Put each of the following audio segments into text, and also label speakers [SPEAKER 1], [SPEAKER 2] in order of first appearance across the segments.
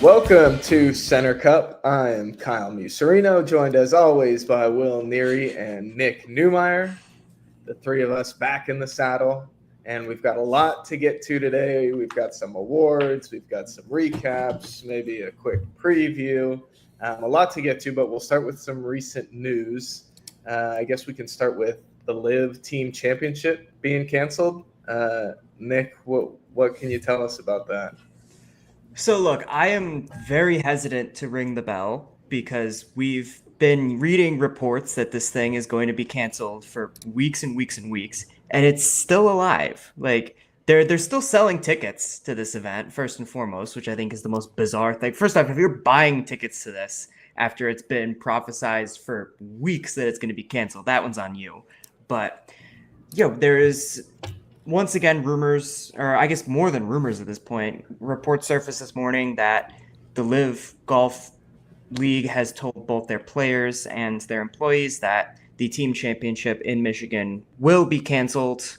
[SPEAKER 1] Welcome to Center Cup. I am Kyle Muserino, joined as always by Will Neary and Nick Newmeyer. The three of us back in the saddle, and we've got a lot to get to today. We've got some awards, we've got some recaps, maybe a quick preview. A lot to get to, but we'll start with some recent news. I guess we can start with the Live Team Championship being canceled. Nick, what can you tell us about that?
[SPEAKER 2] So look, I am very hesitant to ring the bell because we've been reading reports that this thing is going to be canceled for weeks and weeks and weeks, and it's still alive. Like they're still selling tickets to this event, first and foremost, which I think is the most bizarre thing. First off, if you're buying tickets to this after it's been prophesized for weeks that it's going to be canceled, that one's on you. But there is once again rumors, or I guess more than rumors at this point. Reports surfaced this morning that the Live Golf League has told both their players and their employees that the team championship in Michigan will be canceled.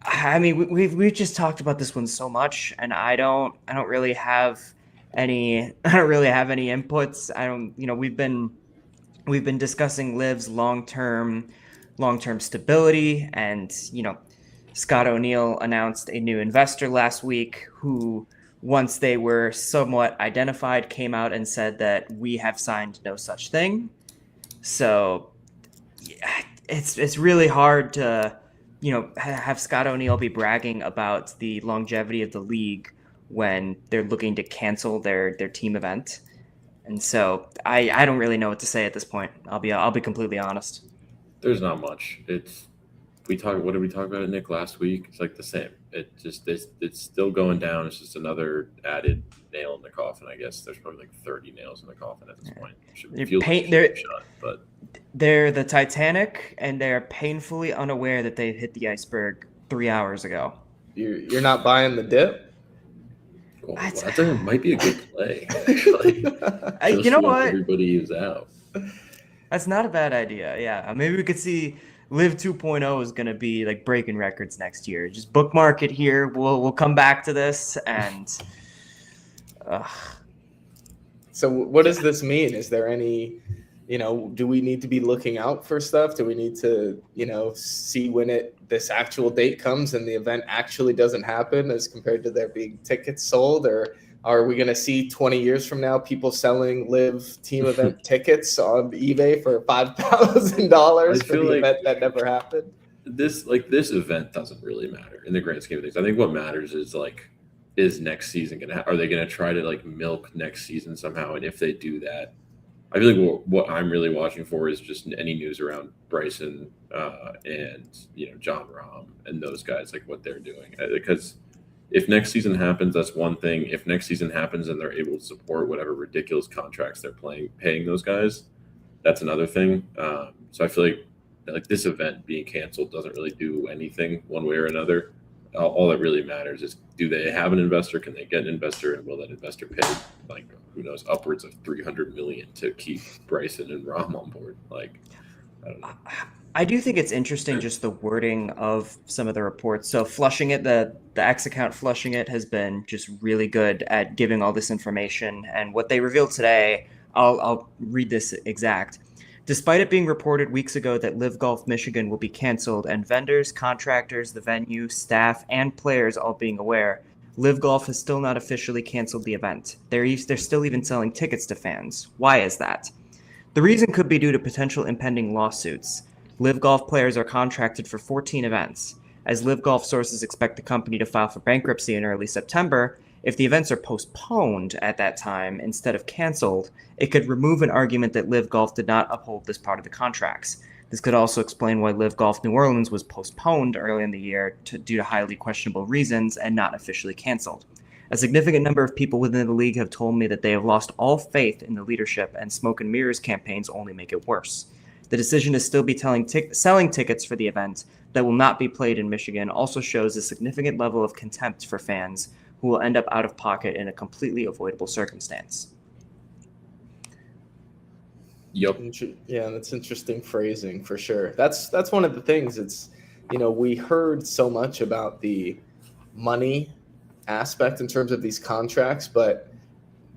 [SPEAKER 2] I mean, we've just talked about this one so much, and I don't really have any inputs. We've been discussing Liv's long-term stability, and Scott O'Neill announced a new investor last week who, once they were somewhat identified, came out and said that we have signed no such thing. So it's really hard to, have Scott O'Neill be bragging about the longevity of the league when they're looking to cancel their team event. And so I don't really know what to say at this point. I'll be completely honest.
[SPEAKER 3] There's not much. What did we talk about it, Nick, last week? It's like the same. It's still going down. It's just another added nail in the coffin, I guess. There's probably like 30 nails in the coffin at this point.
[SPEAKER 2] They're the Titanic, and they're painfully unaware that they hit the iceberg 3 hours ago.
[SPEAKER 1] You're not buying the dip?
[SPEAKER 3] Well, that might be a good play, actually.
[SPEAKER 2] You know what?
[SPEAKER 3] Everybody is out.
[SPEAKER 2] That's not a bad idea. Yeah, maybe we could see Live 2.0 is going to be like breaking records next year. Just bookmark it here. We'll come back to this. And
[SPEAKER 1] so what does this mean? Is there any, do we need to be looking out for stuff? Do we need to, see when this actual date comes and the event actually doesn't happen as compared to there being tickets sold? Or are we going to see 20 years from now people selling Live team event tickets on eBay for $5,000 for the event that never happened?
[SPEAKER 3] This event doesn't really matter in the grand scheme of things. I think what matters is next season are they going to try to milk next season somehow? And if they do that, I feel like what I'm really watching for is just any news around Bryson and John Rahm and those guys, like what they're doing, because if next season happens, that's one thing. If next season happens and they're able to support whatever ridiculous contracts they're paying those guys, that's another thing. So I feel like this event being canceled doesn't really do anything one way or another. All that really matters is, do they have an investor? Can they get an investor? And will that investor pay, who knows, upwards of $300 million to keep Bryson and Rahm on board? I don't know.
[SPEAKER 2] I do think it's interesting, just the wording of some of the reports. So flushing it, the X account flushing it has been just really good at giving all this information. And what they revealed today, I'll read this exact. Despite it being reported weeks ago that Live Golf Michigan will be canceled, and vendors, contractors, the venue, staff, and players all being aware, Live Golf has still not officially canceled the event. They're still even selling tickets to fans. Why is that? The reason could be due to potential impending lawsuits. Live Golf players are contracted for 14 events. As Live Golf sources expect the company to file for bankruptcy in early September, if the events are postponed at that time instead of canceled, it could remove an argument that Live Golf did not uphold this part of the contracts. This could also explain why Live Golf New Orleans was postponed early in the year due to highly questionable reasons and not officially canceled. A significant number of people within the league have told me that they have lost all faith in the leadership, and smoke and mirrors campaigns only make it worse. The decision to still be selling tickets for the event that will not be played in Michigan also shows a significant level of contempt for fans who will end up out of pocket in a completely avoidable circumstance.
[SPEAKER 3] Yep.
[SPEAKER 1] Yeah, that's interesting phrasing for sure. That's one of the things. It's, we heard so much about the money aspect in terms of these contracts, but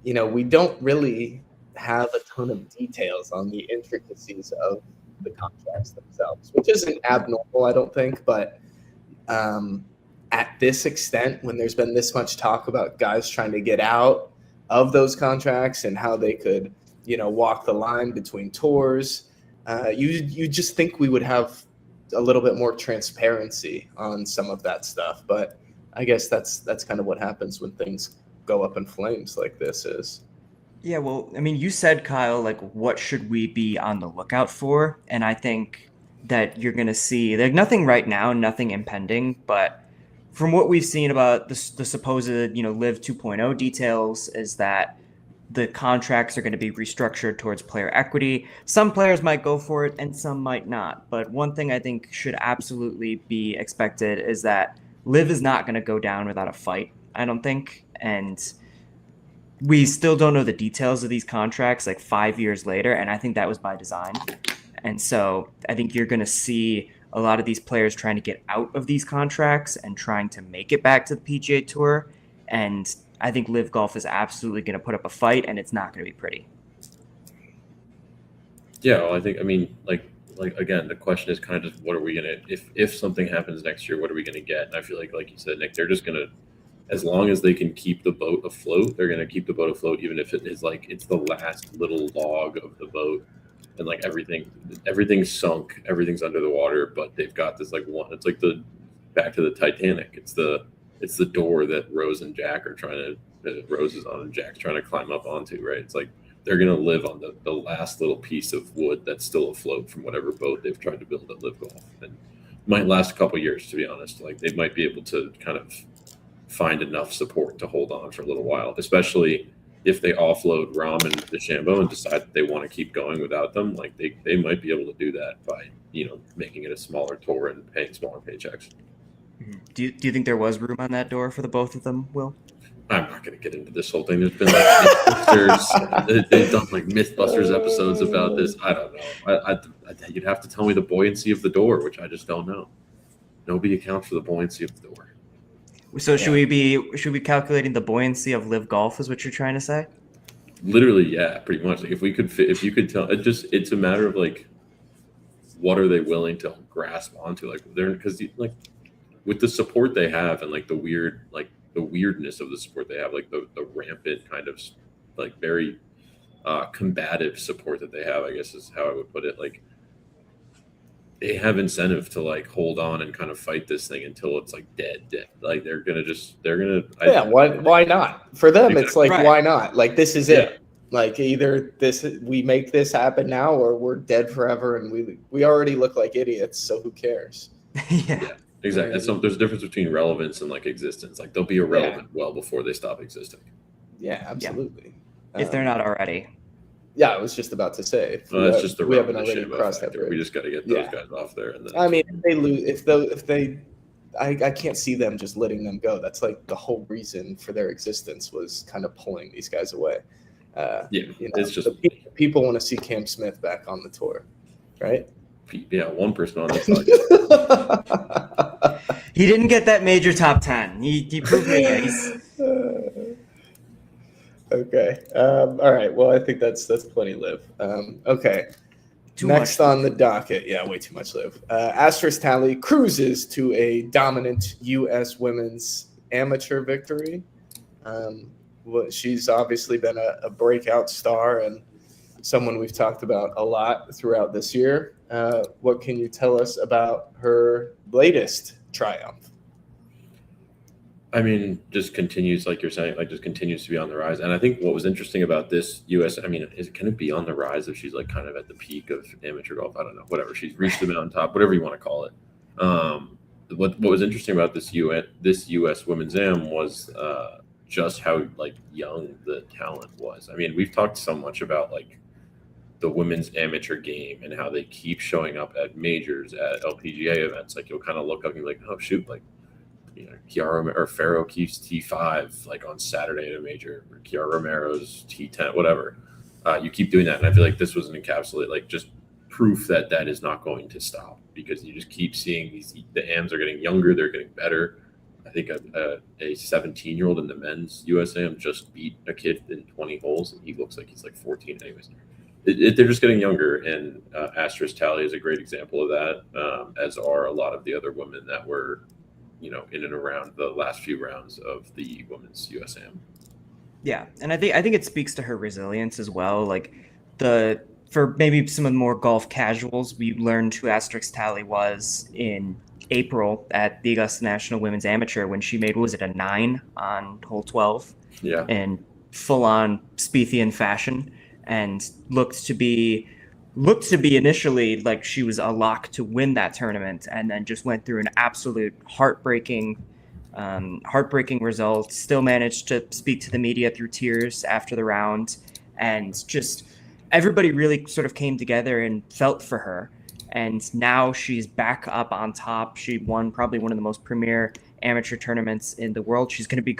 [SPEAKER 1] we don't really have a ton of details on the intricacies of the contracts themselves, which isn't abnormal, I don't think. But at this extent, when there's been this much talk about guys trying to get out of those contracts and how they could, walk the line between tours, you just think we would have a little bit more transparency on some of that stuff. But I guess that's kind of what happens when things go up in flames like this is.
[SPEAKER 2] Yeah, well, I mean, you said, Kyle, like, what should we be on the lookout for? And I think that you're going to see, like, nothing right now, nothing impending, but from what we've seen about the supposed, Live 2.0 details is that the contracts are going to be restructured towards player equity. Some players might go for it and some might not. But one thing I think should absolutely be expected is that Liv is not going to go down without a fight, I don't think. And we still don't know the details of these contracts like 5 years later. And I think that was by design. And so I think you're going to see a lot of these players trying to get out of these contracts and trying to make it back to the PGA Tour. And I think Live Golf is absolutely going to put up a fight, and it's not going to be pretty.
[SPEAKER 3] Yeah, well, like again, the question is kind of just what are we gonna if something happens next year, what are we gonna get? And I feel like you said, Nick, they're just gonna, as long as they can keep the boat afloat, they're gonna keep the boat afloat, even if it is like it's the last little log of the boat, and like everything's sunk, everything's under the water, but they've got this like one. It's like the back to the Titanic. It's the door that Rose and Jack are trying to Rose is on and Jack's trying to climb up onto, right? It's like they're going to live on the last little piece of wood that's still afloat from whatever boat they've tried to build at Live Golf. And might last a couple of years, to be honest. Like they might be able to kind of find enough support to hold on for a little while, especially if they offload Rahm and DeChambeau and decide that they want to keep going without them. Like they might be able to do that by, making it a smaller tour and paying smaller paychecks.
[SPEAKER 2] Do you think there was room on that door for the both of them, Will?
[SPEAKER 3] I'm not going to get into this whole thing. There's been like Mythbusters. They've done like Mythbusters episodes about this. I don't know. You'd have to tell me the buoyancy of the door, which I just don't know. Nobody accounts for the buoyancy of the door.
[SPEAKER 2] So should we be calculating the buoyancy of Live Golf? Is what you're trying to say?
[SPEAKER 3] Literally, yeah, pretty much. Like if you could tell, it's a matter of like, what are they willing to grasp onto? Like because with the support they have and like the weirdness of the support they have, like the rampant kind of like very combative support that they have, I guess is how I would put it. Like they have incentive to like hold on and kind of fight this thing until it's like dead. Like they're gonna.
[SPEAKER 1] Why not? For them, exactly. It's like, right. Why not? Like this is it. Like either we make this happen now or we're dead forever, and we already look like idiots. So who cares?
[SPEAKER 2] Yeah.
[SPEAKER 3] Exactly. So there's a difference between relevance and like existence. Like they'll be irrelevant well before they stop existing.
[SPEAKER 1] Yeah, absolutely.
[SPEAKER 2] Yeah. If they're not already.
[SPEAKER 1] Yeah, I was just about to say.
[SPEAKER 3] It's just
[SPEAKER 1] we haven't already crossed that bridge.
[SPEAKER 3] We just got to get those guys off there. And then
[SPEAKER 1] I mean, if they lose, if they, I can't see them just letting them go. That's like the whole reason for their existence was kind of pulling these guys away.
[SPEAKER 3] It's just
[SPEAKER 1] people want to see Cam Smith back on the tour, right?
[SPEAKER 3] Yeah, one person on that
[SPEAKER 2] side. He didn't get that major top 10. He proved me guys.
[SPEAKER 1] Okay. All right. Well, I think that's plenty Live. Okay. Next on the docket. Yeah, way too much Live. Asterisk Tally cruises to a dominant U.S. women's amateur victory. She's obviously been a breakout star and someone we've talked about a lot throughout this year. What can you tell us about her latest triumph?
[SPEAKER 3] I mean, just continues, like you're saying, like just continues to be on the rise. And I think what was interesting about this U.S., I mean, can it be on the rise if she's like kind of at the peak of amateur golf? I don't know, whatever. She's reached the mountaintop, whatever you want to call it. What was interesting about this U.S. Women's Am was just how like young the talent was. I mean, we've talked so much about like the women's amateur game and how they keep showing up at majors, at LPGA events. Like you'll kind of look up and be like, oh shoot, like Kiara or Farrow Keefe's T5 like on Saturday at a major, or Kiara Romero's T10, whatever. You keep doing that, and I feel like this was an encapsulate, like just proof that is not going to stop because you just keep seeing the AMs are getting younger, they're getting better. I think a 17-year-old in the men's USAM just beat a kid in 20 holes, and he looks like he's like 14 anyways. They're just getting younger, and Asterisk Tally is a great example of that, as are a lot of the other women that were, in and around the last few rounds of the women's USAM.
[SPEAKER 2] Yeah, and I think it speaks to her resilience as well. Like for maybe some of the more golf casuals, we learned who Asterisk Tally was in April at the Augusta National Women's Amateur when she made, what was it, a 9 on hole 12?
[SPEAKER 3] Yeah.
[SPEAKER 2] In full-on Spiethian fashion, and looked to be initially like she was a lock to win that tournament, and then just went through an absolute heartbreaking result. Still managed to speak to the media through tears after the round, and just everybody really sort of came together and felt for her. And now she's back up on top. She won probably one of the most premier amateur tournaments in the world. She's going to be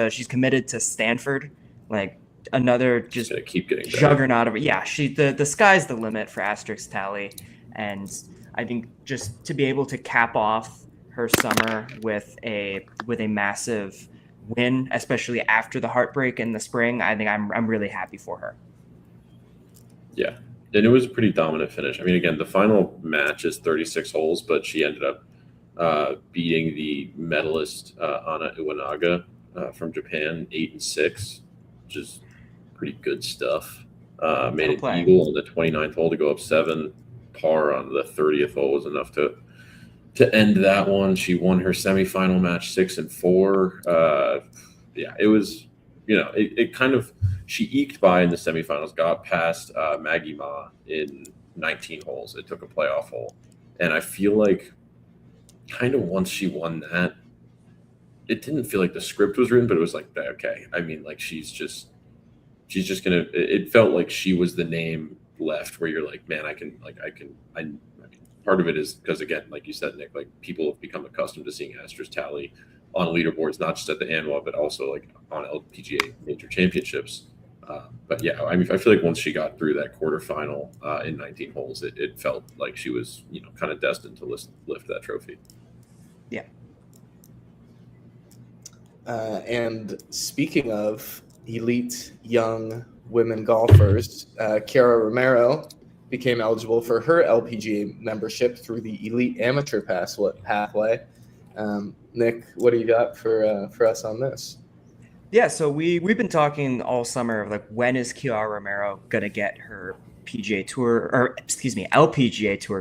[SPEAKER 2] she's committed to Stanford, like another just
[SPEAKER 3] keep getting
[SPEAKER 2] juggernaut of it. Yeah, the sky's the limit for Asterisk Tally. And I think just to be able to cap off her summer with a massive win, especially after the heartbreak in the spring, I think I'm really happy for her.
[SPEAKER 3] Yeah. And it was a pretty dominant finish. I mean, again, the final match is 36 holes, but she ended up beating the medalist Anna Iwanaga from Japan 8-6, which is pretty good stuff. Made an eagle on the 29th hole to go up 7. Par on the 30th hole was enough to end that one. She won her semifinal match 6-4. Yeah, it was, it kind of. She eked by in the semifinals, got past Maggie Ma in 19 holes. It took a playoff hole. And I feel like kind of once she won that, it didn't feel like the script was written, but it was like, okay. I mean, like she's just going to, it felt like she was the name left where you're like, man, I mean, part of it is because, again, like you said, Nick, like people have become accustomed to seeing Asterisk Tally on leaderboards, not just at the ANWA, but also like on LPGA major championships. But yeah, I mean, I feel like once she got through that quarterfinal in 19 holes, it felt like she was, kind of destined to lift that trophy.
[SPEAKER 2] Yeah.
[SPEAKER 1] And speaking of elite young women golfers, Chiara Romero became eligible for her LPGA membership through the Elite Amateur pathway. Nick, what do you got for us on this?
[SPEAKER 2] Yeah, so we've been talking all summer of like, when is Chiara Romero gonna get her LPGA Tour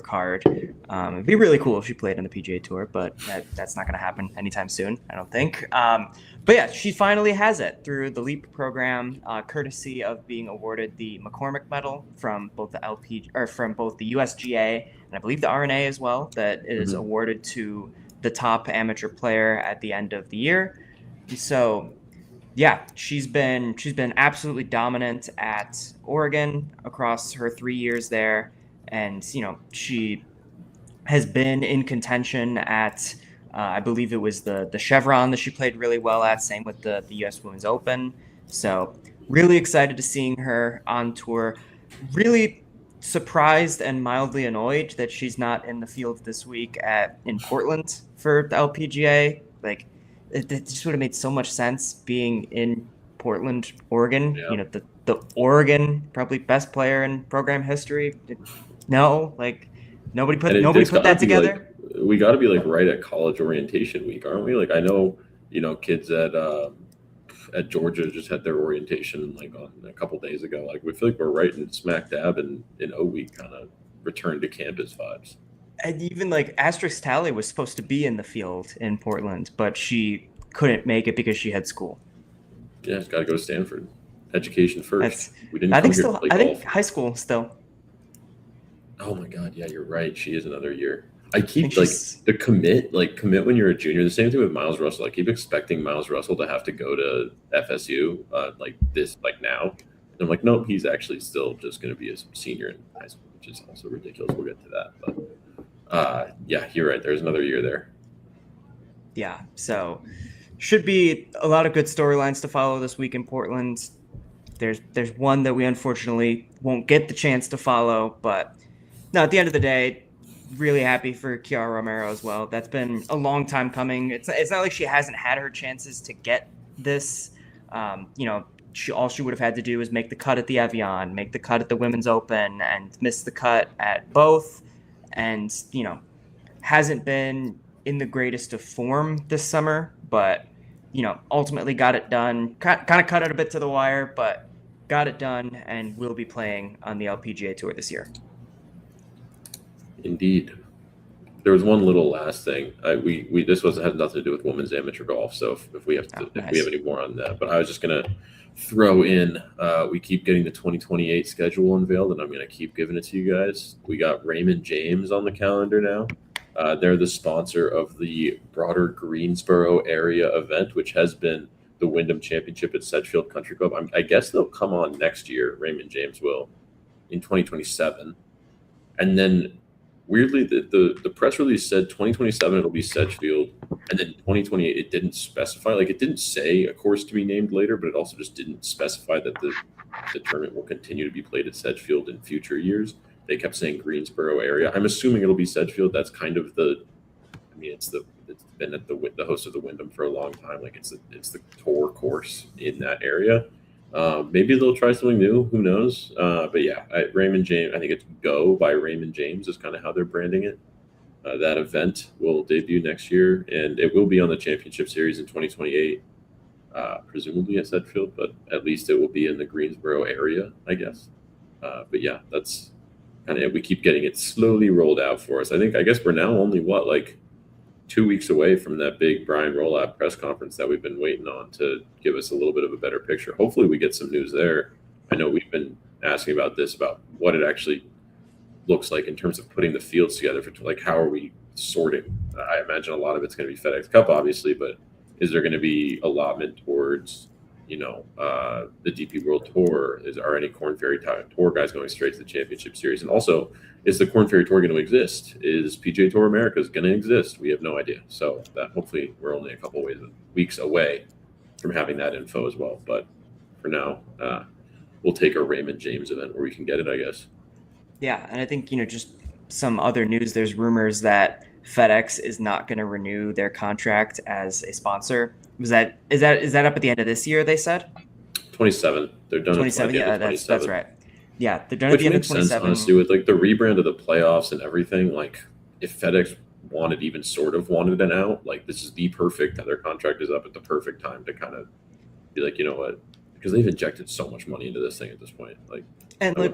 [SPEAKER 2] card? It'd be really cool if she played on the PGA Tour, but that's not gonna happen anytime soon, I don't think. But yeah, she finally has it through the LEAP program, courtesy of being awarded the McCormick Medal from both the USGA and I believe the RNA as well. That is awarded to the top amateur player at the end of the year. So yeah, she's been absolutely dominant at Oregon across her 3 years there, and she has been in contention at I believe it was the Chevron that she played really well at. Same with the U.S. Women's Open. So really excited to seeing her on tour. Really surprised and mildly annoyed that she's not in the field this week in Portland for the LPGA. Like, it just would have made so much sense being in Portland, Oregon.
[SPEAKER 3] Yeah.
[SPEAKER 2] The Oregon probably best player in program history. No, like nobody put that together.
[SPEAKER 3] We got to be like right at college orientation week, aren't we? Like I know, kids at Georgia just had their orientation like on a couple days ago. Like we feel like we're right in smack dab in O week, kind of return to campus vibes.
[SPEAKER 2] And even like Asterisk Tally was supposed to be in the field in Portland, but she couldn't make it because she had school.
[SPEAKER 3] Yeah, it's got to go to Stanford. Education first.
[SPEAKER 2] We didn't. I think high school still.
[SPEAKER 3] Oh my God! Yeah, you're right. She is another year. I keep like the commit when you're a junior. The same thing with Miles Russell. I keep expecting Miles Russell to have to go to FSU now. And I'm like, nope, he's actually still just going to be a senior in high school, which is also ridiculous. We'll get to that, but yeah, you're right. There's another year there.
[SPEAKER 2] Yeah, so should be a lot of good storylines to follow this week in Portland. There's one that we unfortunately won't get the chance to follow, but no, at the end of the day, really happy for Kiara Romero as well. That's been a long time coming. It's not like she hasn't had her chances to get this. All she would have had to do was make the cut at the Evian, make the cut at the Women's Open, and miss the cut at both. And hasn't been in the greatest of form this summer, but ultimately got it done. Kind of cut it a bit to the wire, but got it done, and will be playing on the LPGA Tour this year.
[SPEAKER 3] Indeed. There was one little last thing. We this has nothing to do with women's amateur golf. So if we have if we have any more on that, but I was just gonna throw in. We keep getting the 2028 schedule unveiled, and I'm gonna keep giving it to you guys. We got Raymond James on the calendar now. They're the sponsor of the broader Greensboro area event, which has been the Wyndham Championship at Sedgefield Country Club. I guess they'll come on next year. Raymond James will in 2027, and then. Weirdly, the press release said 2027 it'll be Sedgefield, and then 2028 it didn't specify. Like it didn't say a course to be named later, but it also just didn't specify that the tournament will continue to be played at Sedgefield in future years. They kept saying Greensboro area. I'm assuming it'll be Sedgefield. That's kind of it's been at the host of the Wyndham for a long time. Like it's the tour course in that area. Maybe they'll try something new. Who knows? But yeah, Raymond James. I think it's Go by Raymond James is kind of how they're branding it. That event will debut next year, and it will be on the Championship Series in 2028, presumably at Sedgefield. But at least it will be in the Greensboro area, I guess. But yeah, that's kind of it. We keep getting it slowly rolled out for us. I guess we're now only 2 weeks away from that big Brian Rolab press conference that we've been waiting on to give us a little bit of a better picture. Hopefully we get some news there. I know we've been asking about what it actually looks like in terms of putting the fields together for how are we sorting? I imagine a lot of it's going to be FedEx Cup, obviously, but is there going to be allotment towards, the DP World Tour? Are any Korn Ferry Tour guys going straight to the Championship Series? And also, is the Korn Ferry Tour going to exist? Is PGA Tour America going to exist? We have no idea. So that hopefully we're only a couple weeks away from having that info as well. But for now, we'll take a Raymond James event where we can get it, I guess.
[SPEAKER 2] Yeah, and I think just some other news. There's rumors that FedEx is not going to renew their contract as a sponsor. Is that up at the end of this year? They said
[SPEAKER 3] 27. They're done.
[SPEAKER 2] 27. Yeah, that's right. Yeah, they're done at the end of 27.
[SPEAKER 3] Which makes sense, honestly, with the rebrand of the playoffs and everything. Like, if FedEx wanted an out, this is the perfect. Their contract is up at the perfect time to kind of be like, you know what? Because they've injected so much money into this thing at this point.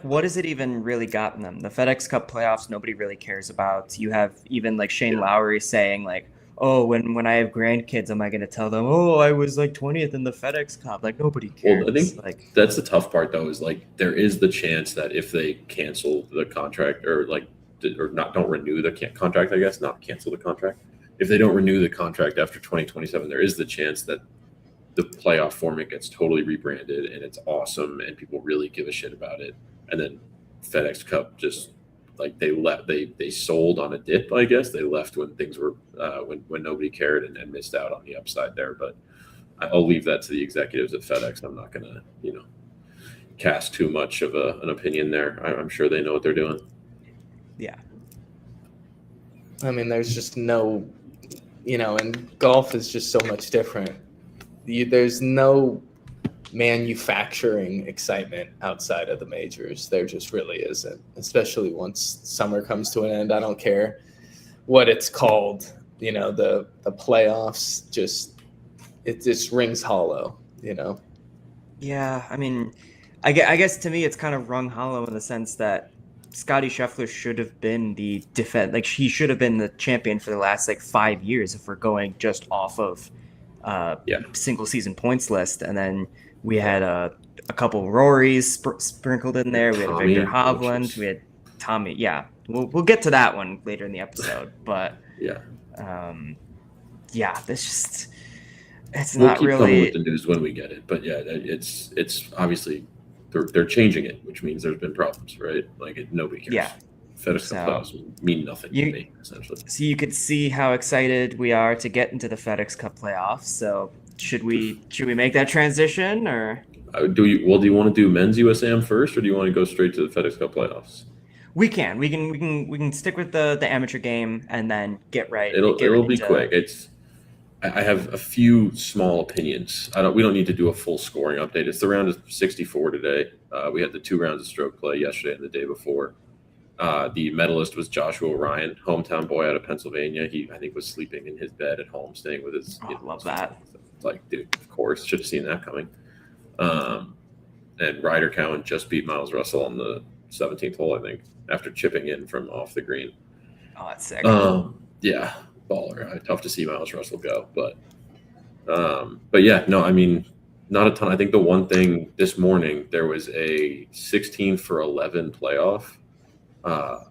[SPEAKER 2] What has it even really gotten them? The FedEx Cup playoffs, nobody really cares about. You have even Shane Lowry saying oh, when I have grandkids, am I going to tell them, oh, I was 20th in the FedEx Cup? Nobody cares.
[SPEAKER 3] Well, I think that's the tough part, though, is there is the chance that if they cancel the contract or don't renew the contract, I guess, not cancel the contract. If they don't renew the contract after 2027, there is the chance that the playoff format gets totally rebranded and it's awesome and people really give a shit about it. And then FedEx Cup just they sold on a dip, I guess. They left when things were when nobody cared and missed out on the upside there. But I'll leave that to the executives at FedEx. I'm not going to, cast too much of an opinion there. I'm sure they know what they're doing.
[SPEAKER 2] Yeah.
[SPEAKER 1] I mean, there's just no, and golf is just so much different. There's no manufacturing excitement outside of the majors. There just really isn't, especially once summer comes to an end. I don't care what it's called, the playoffs it just rings hollow,
[SPEAKER 2] Yeah, I mean, I guess to me it's kind of rung hollow in the sense that Scotty Scheffler should have been the he should have been the champion for the last 5 years if we're going just off of single season points list. And then we had a couple Rorys sprinkled in there. We had Victor Hovland. We had Tommy. Yeah, we'll get to that one later in the episode. But it's
[SPEAKER 3] we'll
[SPEAKER 2] not
[SPEAKER 3] keep
[SPEAKER 2] really
[SPEAKER 3] coming with the news when we get it. But yeah, it's obviously they're changing it, which means there's been problems, right? Nobody cares.
[SPEAKER 2] Yeah.
[SPEAKER 3] FedEx Cup playoffs mean nothing to me, essentially.
[SPEAKER 2] So you could see how excited we are to get into the FedEx Cup playoffs. So should we make that transition, or
[SPEAKER 3] do you want to do men's USAM first, or do you want to go straight to the FedEx Cup playoffs?
[SPEAKER 2] We can stick with the amateur game and then get right
[SPEAKER 3] It'll be
[SPEAKER 2] into
[SPEAKER 3] quick. I have a few small opinions. We don't need to do a full scoring update. It's the round of 64 today. We had the 2 rounds of stroke play yesterday and the day before. The medalist was Joshua Ryan, hometown boy out of Pennsylvania. He, I think, was sleeping in his bed at home, staying with his.
[SPEAKER 2] I love that.
[SPEAKER 3] Like, dude, of course, should have seen that coming. And Ryder Cowan just beat Miles Russell on the 17th hole, I think, after chipping in from off the green.
[SPEAKER 2] Oh, that's sick.
[SPEAKER 3] Yeah, baller. Tough to see Miles Russell go, but yeah, no, I mean, not a ton. I think the one thing this morning, there was a 16 for 11 playoff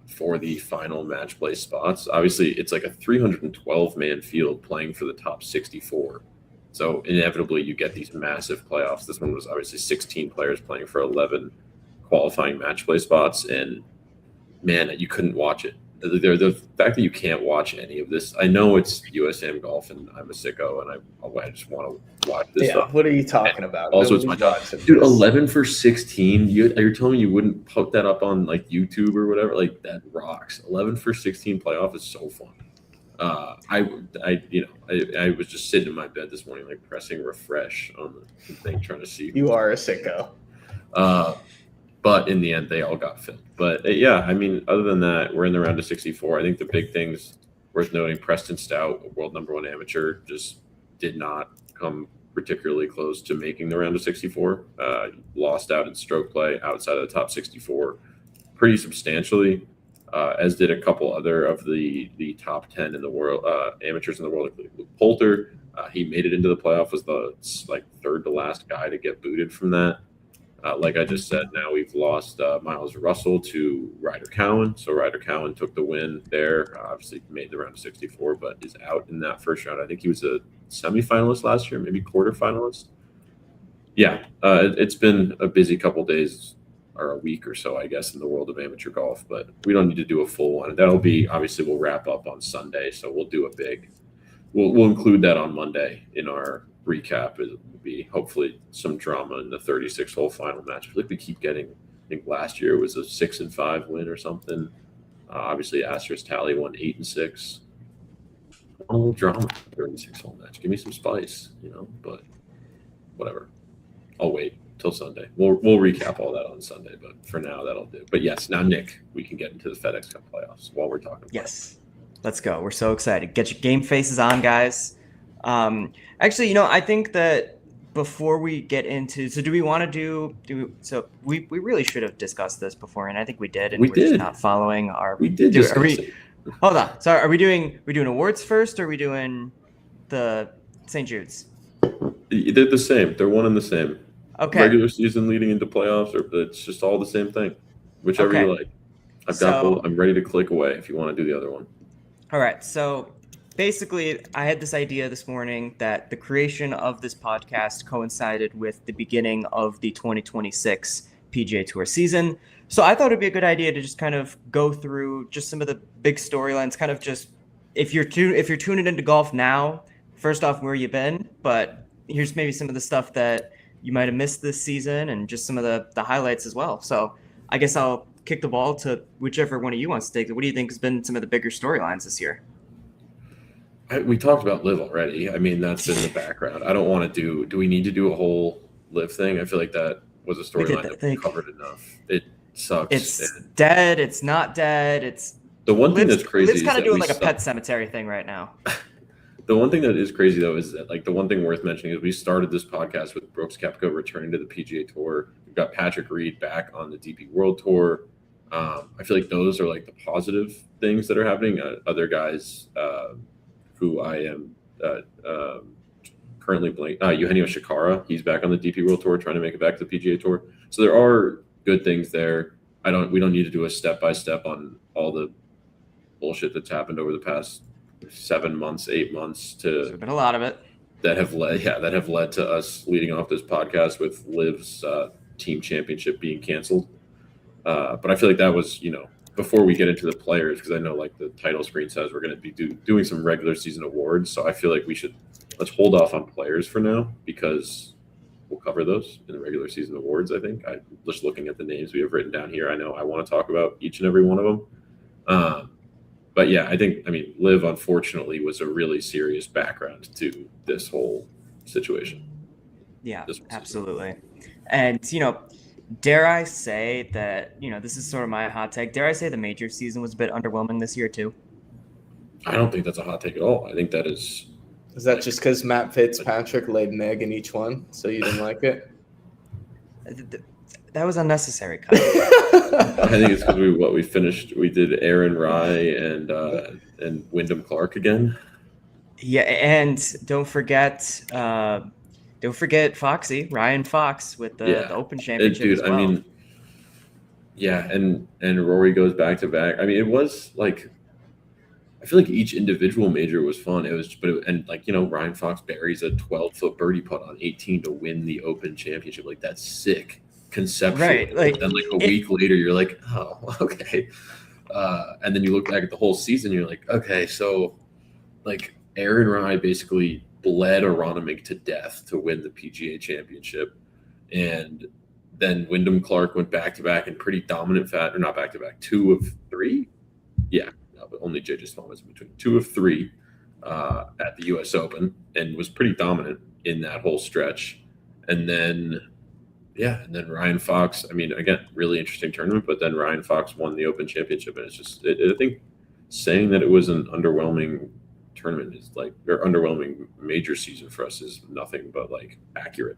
[SPEAKER 3] for the final match play spots. Obviously, it's like a 312-man field playing for the top 64. So inevitably, you get these massive playoffs. This one was obviously 16 players playing for 11 qualifying match play spots, and man, you couldn't watch it. The fact that you can't watch any of this, I know it's USAM Golf, and I'm a sicko, and I just want to watch this stuff.
[SPEAKER 1] What are you talking about?
[SPEAKER 3] Also, it's my job. Dude, 11 for 16. You're telling me you wouldn't put that up on like YouTube or whatever? Like, that rocks. 11 for 16 playoff is so fun. I was just sitting in my bed this morning, like pressing refresh on the thing, trying to see.
[SPEAKER 1] You are a sicko.
[SPEAKER 3] But in the end, they all got filled. But yeah, I mean, other than that, we're in the round of 64. I think the big things worth noting: Preston Stout, world #1 amateur, just did not come particularly close to making the round of 64. Lost out in stroke play outside of the top 64 pretty substantially. As did a couple other of the top 10 in the world, amateurs in the world. Luke Poulter, he made it into the playoff, was the third to last guy to get booted from that. Like I just said, now we've lost Miles Russell to Ryder Cowan. So Ryder Cowan took the win there. Obviously made the round of 64, but is out in that first round. I think he was a semifinalist last year, maybe quarterfinalist. Yeah, it's been a busy couple days, or a week or so, I guess, in the world of amateur golf, but we don't need to do a full one. That'll be, obviously, we'll wrap up on Sunday, so we'll do we'll include that on Monday in our recap. It will be hopefully some drama in the 36-hole final match. I feel like we keep getting, I think last year was a 6-5 win or something. Obviously, Asterisk Tally won 8-6. A little drama 36-hole match. Give me some spice, but whatever. I'll wait till Sunday. We'll recap all that on Sunday, but for now that'll do. But yes, now Nick, we can get into the FedExCup playoffs while we're talking.
[SPEAKER 2] Yes, let's go. We're so excited. Get your game faces on, guys. Actually, I think that before we get into, so do we want to do? So we really should have discussed this before, and I think we did, and we're just not following our.
[SPEAKER 3] We did discuss it.
[SPEAKER 2] Hold on. So are we doing awards first, or are we doing the St. Jude's?
[SPEAKER 3] They're the same. They're one and the same.
[SPEAKER 2] Okay.
[SPEAKER 3] Regular season leading into playoffs, or it's just all the same thing. Whichever you like. I've got both. I'm ready to click away if you want to do the other one.
[SPEAKER 2] All right. So basically, I had this idea this morning that the creation of this podcast coincided with the beginning of the 2026 PGA Tour season. So I thought it'd be a good idea to just kind of go through just some of the big storylines, kind of just if you're tuning into golf now, first off, where you've been, but here's maybe some of the stuff that you might have missed this season and just some of the highlights as well. So I guess I'll kick the ball to whichever one of you wants to take it. What do you think has been some of the bigger storylines this year?
[SPEAKER 3] We talked about Liv already. I mean, that's in the background. I don't want to do we need to do a whole Liv thing? I feel like that was a storyline that we covered enough. It sucks.
[SPEAKER 2] It's dead. It's not dead. It's
[SPEAKER 3] the one thing that's crazy.
[SPEAKER 2] Liv's kind of doing like a Pet Cemetery thing right now.
[SPEAKER 3] The one thing that is crazy, though, is that the one thing worth mentioning is we started this podcast with Brooks Koepka returning to the PGA Tour. We've got Patrick Reed back on the DP World Tour. I feel like those are the positive things that are happening. Other guys who I am currently Eugenio Shikara, he's back on the DP World Tour trying to make it back to the PGA Tour. So there are good things there. We don't need to do a step-by-step on all the bullshit that's happened over the past 7 months, 8 months
[SPEAKER 2] There's been a lot of it
[SPEAKER 3] that have led to us leading off this podcast with Liv's team championship being canceled. But I feel like that was, before we get into the players, because I know the title screen says we're going to be doing some regular season awards. So I feel like let's hold off on players for now, because we'll cover those in the regular season awards. I think I just looking at the names we have written down here. I know I want to talk about each and every one of them. But yeah, I mean, Liv unfortunately was a really serious background to this whole situation.
[SPEAKER 2] Yeah, absolutely. And, dare I say that, this is sort of my hot take. Dare I say the major season was a bit underwhelming this year too?
[SPEAKER 3] I don't think that's a hot take at all. I think that is.
[SPEAKER 1] Is that just because Matt Fitzpatrick laid an egg in each one, so you didn't like it?
[SPEAKER 2] That was unnecessary, Kyle.
[SPEAKER 3] I think it's because we finished. We did Aaron Rye and Wyndham Clark again.
[SPEAKER 2] Yeah, and don't forget Foxy, Ryan Fox with the Open Championship as well.
[SPEAKER 3] I mean, yeah, and Rory goes back to back. I mean, it was like, I feel like each individual major was fun. Ryan Fox buries a 12-foot birdie putt on 18 to win the Open Championship. Like, that's sick conceptually.
[SPEAKER 2] Right.
[SPEAKER 3] Then a week later, you're like, oh, okay. And then you look back at the whole season, you're like, okay, so like Aaron Rye basically bled Aronimink to death to win the PGA Championship, and then Wyndham Clark went back-to-back in pretty dominant or not back-to-back, 2 of 3. Yeah, no, but only JJ Small was in between. 2 of 3 at the U.S. Open and was pretty dominant in that whole stretch. And then Ryan Fox, I mean, again, really interesting tournament, but then Ryan Fox won the Open Championship, and it's just, I think saying that it was an underwhelming tournament is like, or underwhelming major season for us is nothing but like accurate.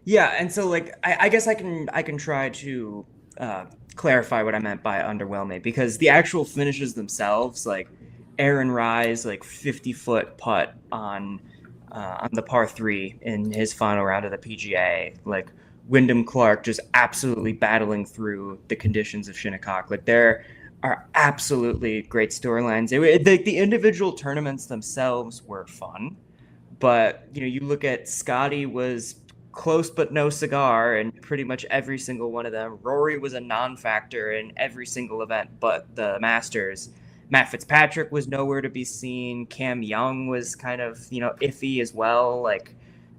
[SPEAKER 2] Yeah, and so like I guess I can try to clarify what I meant by underwhelming, because the actual finishes themselves, like Aaron Rye's like 50-foot putt on the par 3 in his final round of the PGA, like Wyndham Clark just absolutely battling through the conditions of Shinnecock. Like, there are absolutely great storylines. The individual tournaments themselves were fun, but you look at Scotty was close but no cigar in pretty much every single one of them. Rory was a non-factor in every single event but the Masters. Matt Fitzpatrick was nowhere to be seen. Cam Young was kind of iffy as well, like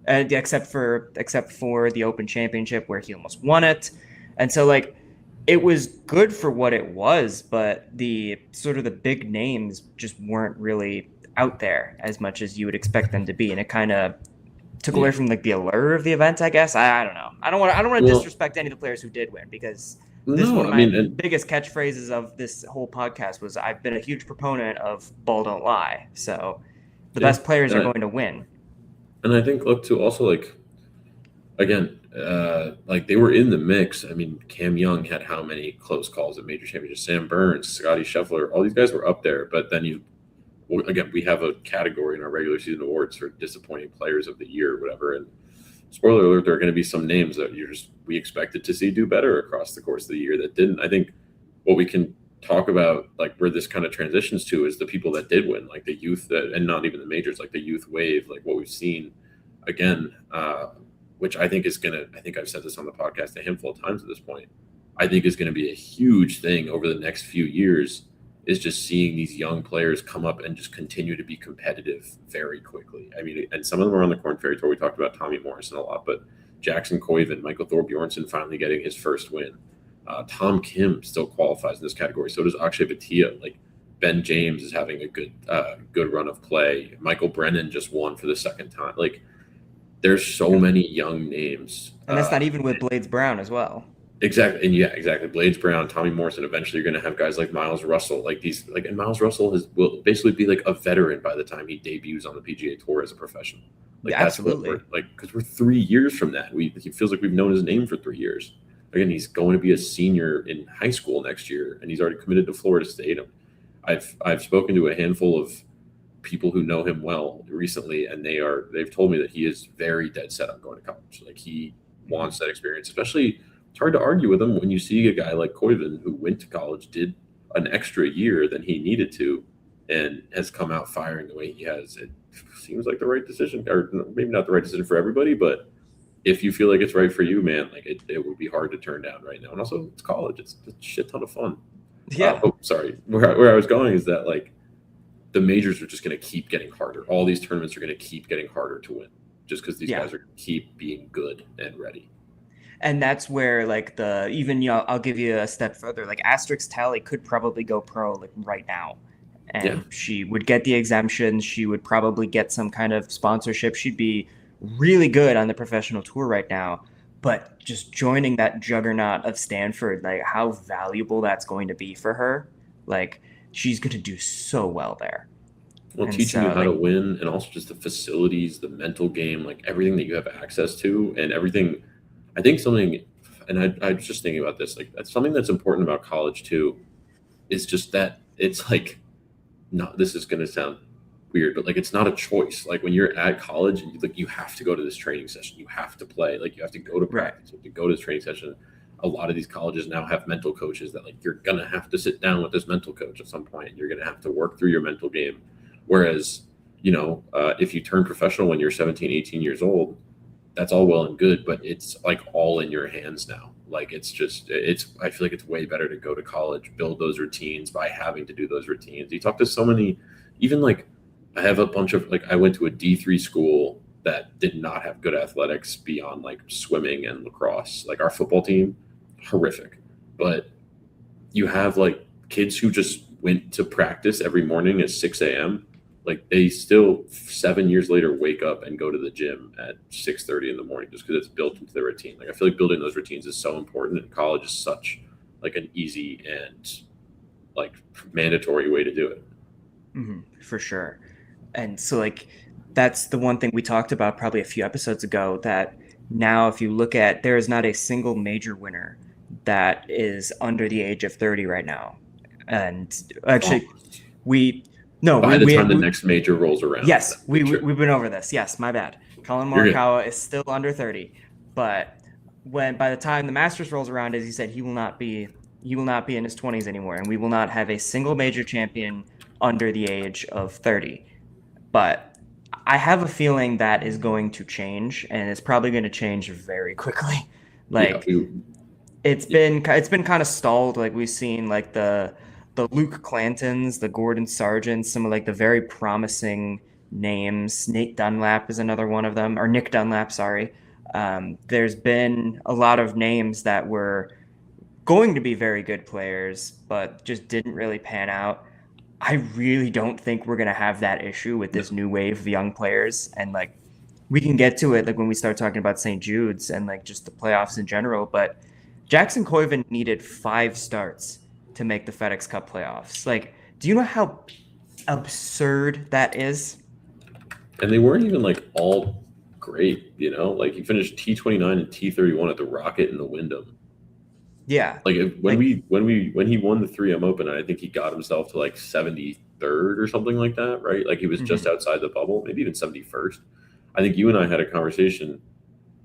[SPEAKER 2] except for the Open Championship where he almost won it. And so like it was good for what it was, but the sort of the big names just weren't really out there as much as you would expect them to be, and it kind of took away from like the allure of the event, I guess. I don't know. I don't want to disrespect any of the players who did win, because this one of my biggest catchphrases of this whole podcast was, I've been a huge proponent of ball don't lie. So the best players are going to win.
[SPEAKER 3] And I think, look, to also, like, again, like they were in the mix. I mean, Cam Young had how many close calls at major championships? Sam Burns, Scotty Scheffler, all these guys were up there. But then we have a category in our regular season awards for disappointing players of the year or whatever. And spoiler alert, there are going to be some names that we expected to see do better across the course of the year that didn't. I think what we can talk about, like where this kind of transitions to, is the people that did win, like the youth and not even the majors, like the youth wave, like what we've seen again, which I think is I think I've said this on the podcast a handful of times at this point, I think is going to be a huge thing over the next few years, is just seeing these young players come up and just continue to be competitive very quickly. I mean, and some of them are on the Korn Ferry Tour. We talked about Tommy Morrison a lot, but Jackson Koiven, Michael Thorbjornsen finally getting his first win. Tom Kim still qualifies in this category. So does Akshay Bhatia. Like, Ben James is having a good run of play. Michael Brennan just won for the second time. Like, there's so many young names.
[SPEAKER 2] And that's not even with Blades Brown as well.
[SPEAKER 3] Exactly. And exactly. Blades Brown, Tommy Morrison. Eventually you're going to have guys like Miles Russell, and Miles Russell will basically be like a veteran by the time he debuts on the PGA Tour as a professional. Like,
[SPEAKER 2] yeah, absolutely.
[SPEAKER 3] Because we're 3 years from that. He feels like we've known his name for 3 years. Again, he's going to be a senior in high school next year, and he's already committed to Florida State. I've spoken to a handful of people who know him well recently, and they've told me that he is very dead set on going to college. Like, he wants that experience. Especially, it's hard to argue with him when you see a guy like Koiven, who went to college, did an extra year than he needed to, and has come out firing the way he has. It seems like the right decision, or maybe not the right decision for everybody, but if you feel like it's right for you, man, like it would be hard to turn down right now. And also, it's college. It's a shit ton of fun.
[SPEAKER 2] Yeah.
[SPEAKER 3] Sorry. Where I was going is that, like, the majors are just going to keep getting harder. All these tournaments are going to keep getting harder to win. just because these guys are going to keep being good and ready.
[SPEAKER 2] And that's where like I'll give you a step further. Like Asterix Tally could probably go pro like right now, and she would get the exemption. She would probably get some kind of sponsorship. She'd be really good on the professional tour right now. But just joining that juggernaut of Stanford, like how valuable that's going to be for her. Like she's going to do so well there.
[SPEAKER 3] Well, teaching you how to win, and also just the facilities, the mental game, like everything that you have access to, and everything. I think something, and I was just thinking about this, like that's something that's important about college too, is just that it's like, not, this is going to sound weird, but like it's not a choice. Like when you're at college, like you have to go to this training session, you have to play, like you have to go to practice, you have to go to this training session. A lot of these colleges now have mental coaches that like you're going to have to sit down with this mental coach at some point. You're going to have to work through your mental game. Whereas, if you turn professional when you're 17, 18 years old, that's all well and good, but it's like all in your hands now. Like I feel like it's way better to go to college, build those routines by having to do those routines. You talk to so many, even like I have a bunch of, like I went to a D3 school that did not have good athletics beyond like swimming and lacrosse. Like our football team, horrific. But you have like kids who just went to practice every morning at 6 a.m. Like they still 7 years later wake up and go to the gym at 6:30 in the morning just because it's built into their routine. Like I feel like building those routines is so important, and college is such like an easy and like mandatory way to do it.
[SPEAKER 2] For sure. And so like that's the one thing we talked about probably a few episodes ago, that now if you look at, there is not a single major winner that is under the age of 30 right now. And actually
[SPEAKER 3] by the time the next major rolls around.
[SPEAKER 2] Yes, we've been over this. Yes, my bad. Colin Morikawa is still under 30, but by the time the Masters rolls around, as he said, he will not be in his 20s anymore, and we will not have a single major champion under the age of 30. But I have a feeling that is going to change, and it's probably going to change very quickly. Like it's been kind of stalled. Like we've seen like the Luke Clantons, the Gordon Sargents, some of like the very promising names. Nate Dunlap is another one of them, or Nick Dunlap, sorry. There's been a lot of names that were going to be very good players, but just didn't really pan out. I really don't think we're going to have that issue with this new wave of young players. And like, we can get to it like when we start talking about St. Jude's and like just the playoffs in general, but Jackson Koiven needed 5 starts to make the FedExCup playoffs. Like, do you know how absurd that is?
[SPEAKER 3] And they weren't even like all great, like he finished T29 and T31 at the Rocket and the Wyndham.
[SPEAKER 2] Yeah.
[SPEAKER 3] Like when he won the 3M Open, I think he got himself to like 73rd or something like that, right? Like he was just outside the bubble, maybe even 71st. I think you and I had a conversation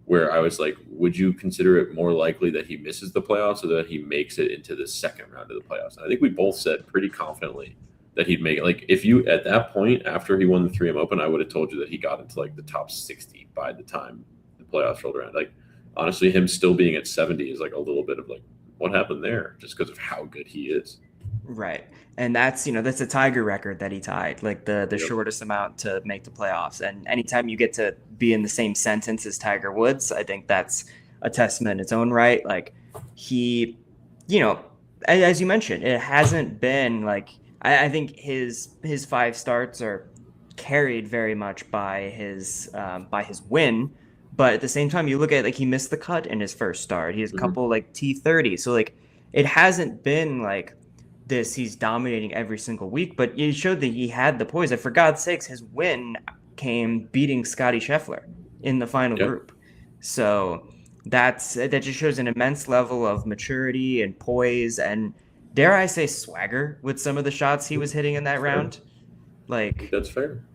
[SPEAKER 3] where I was like, would you consider it more likely that he misses the playoffs or that he makes it into the second round of the playoffs? And I think we both said pretty confidently that he'd make it. Like if you, at that point, after he won the 3M Open, I would have told you that he got into like the top 60 by the time the playoffs rolled around. Like honestly, him still being at 70 is like a little bit of like, what happened there? Just because of how good he is.
[SPEAKER 2] Right. And that's a Tiger record that he tied, like the shortest amount to make the playoffs. And anytime you get to be in the same sentence as Tiger Woods, I think that's a testament in its own right. Like he, as you mentioned, it hasn't been like, I think his 5 starts are carried very much by his win. But at the same time, you look at like he missed the cut in his first start. He has a couple like T30. So like it hasn't been like this, he's dominating every single week, but it showed that he had the poise. And for God's sakes, his win came beating Scotty Scheffler in the final group. So that just shows an immense level of maturity and poise and, dare I say, swagger with some of the shots he was hitting in that round. Like
[SPEAKER 3] that's fair.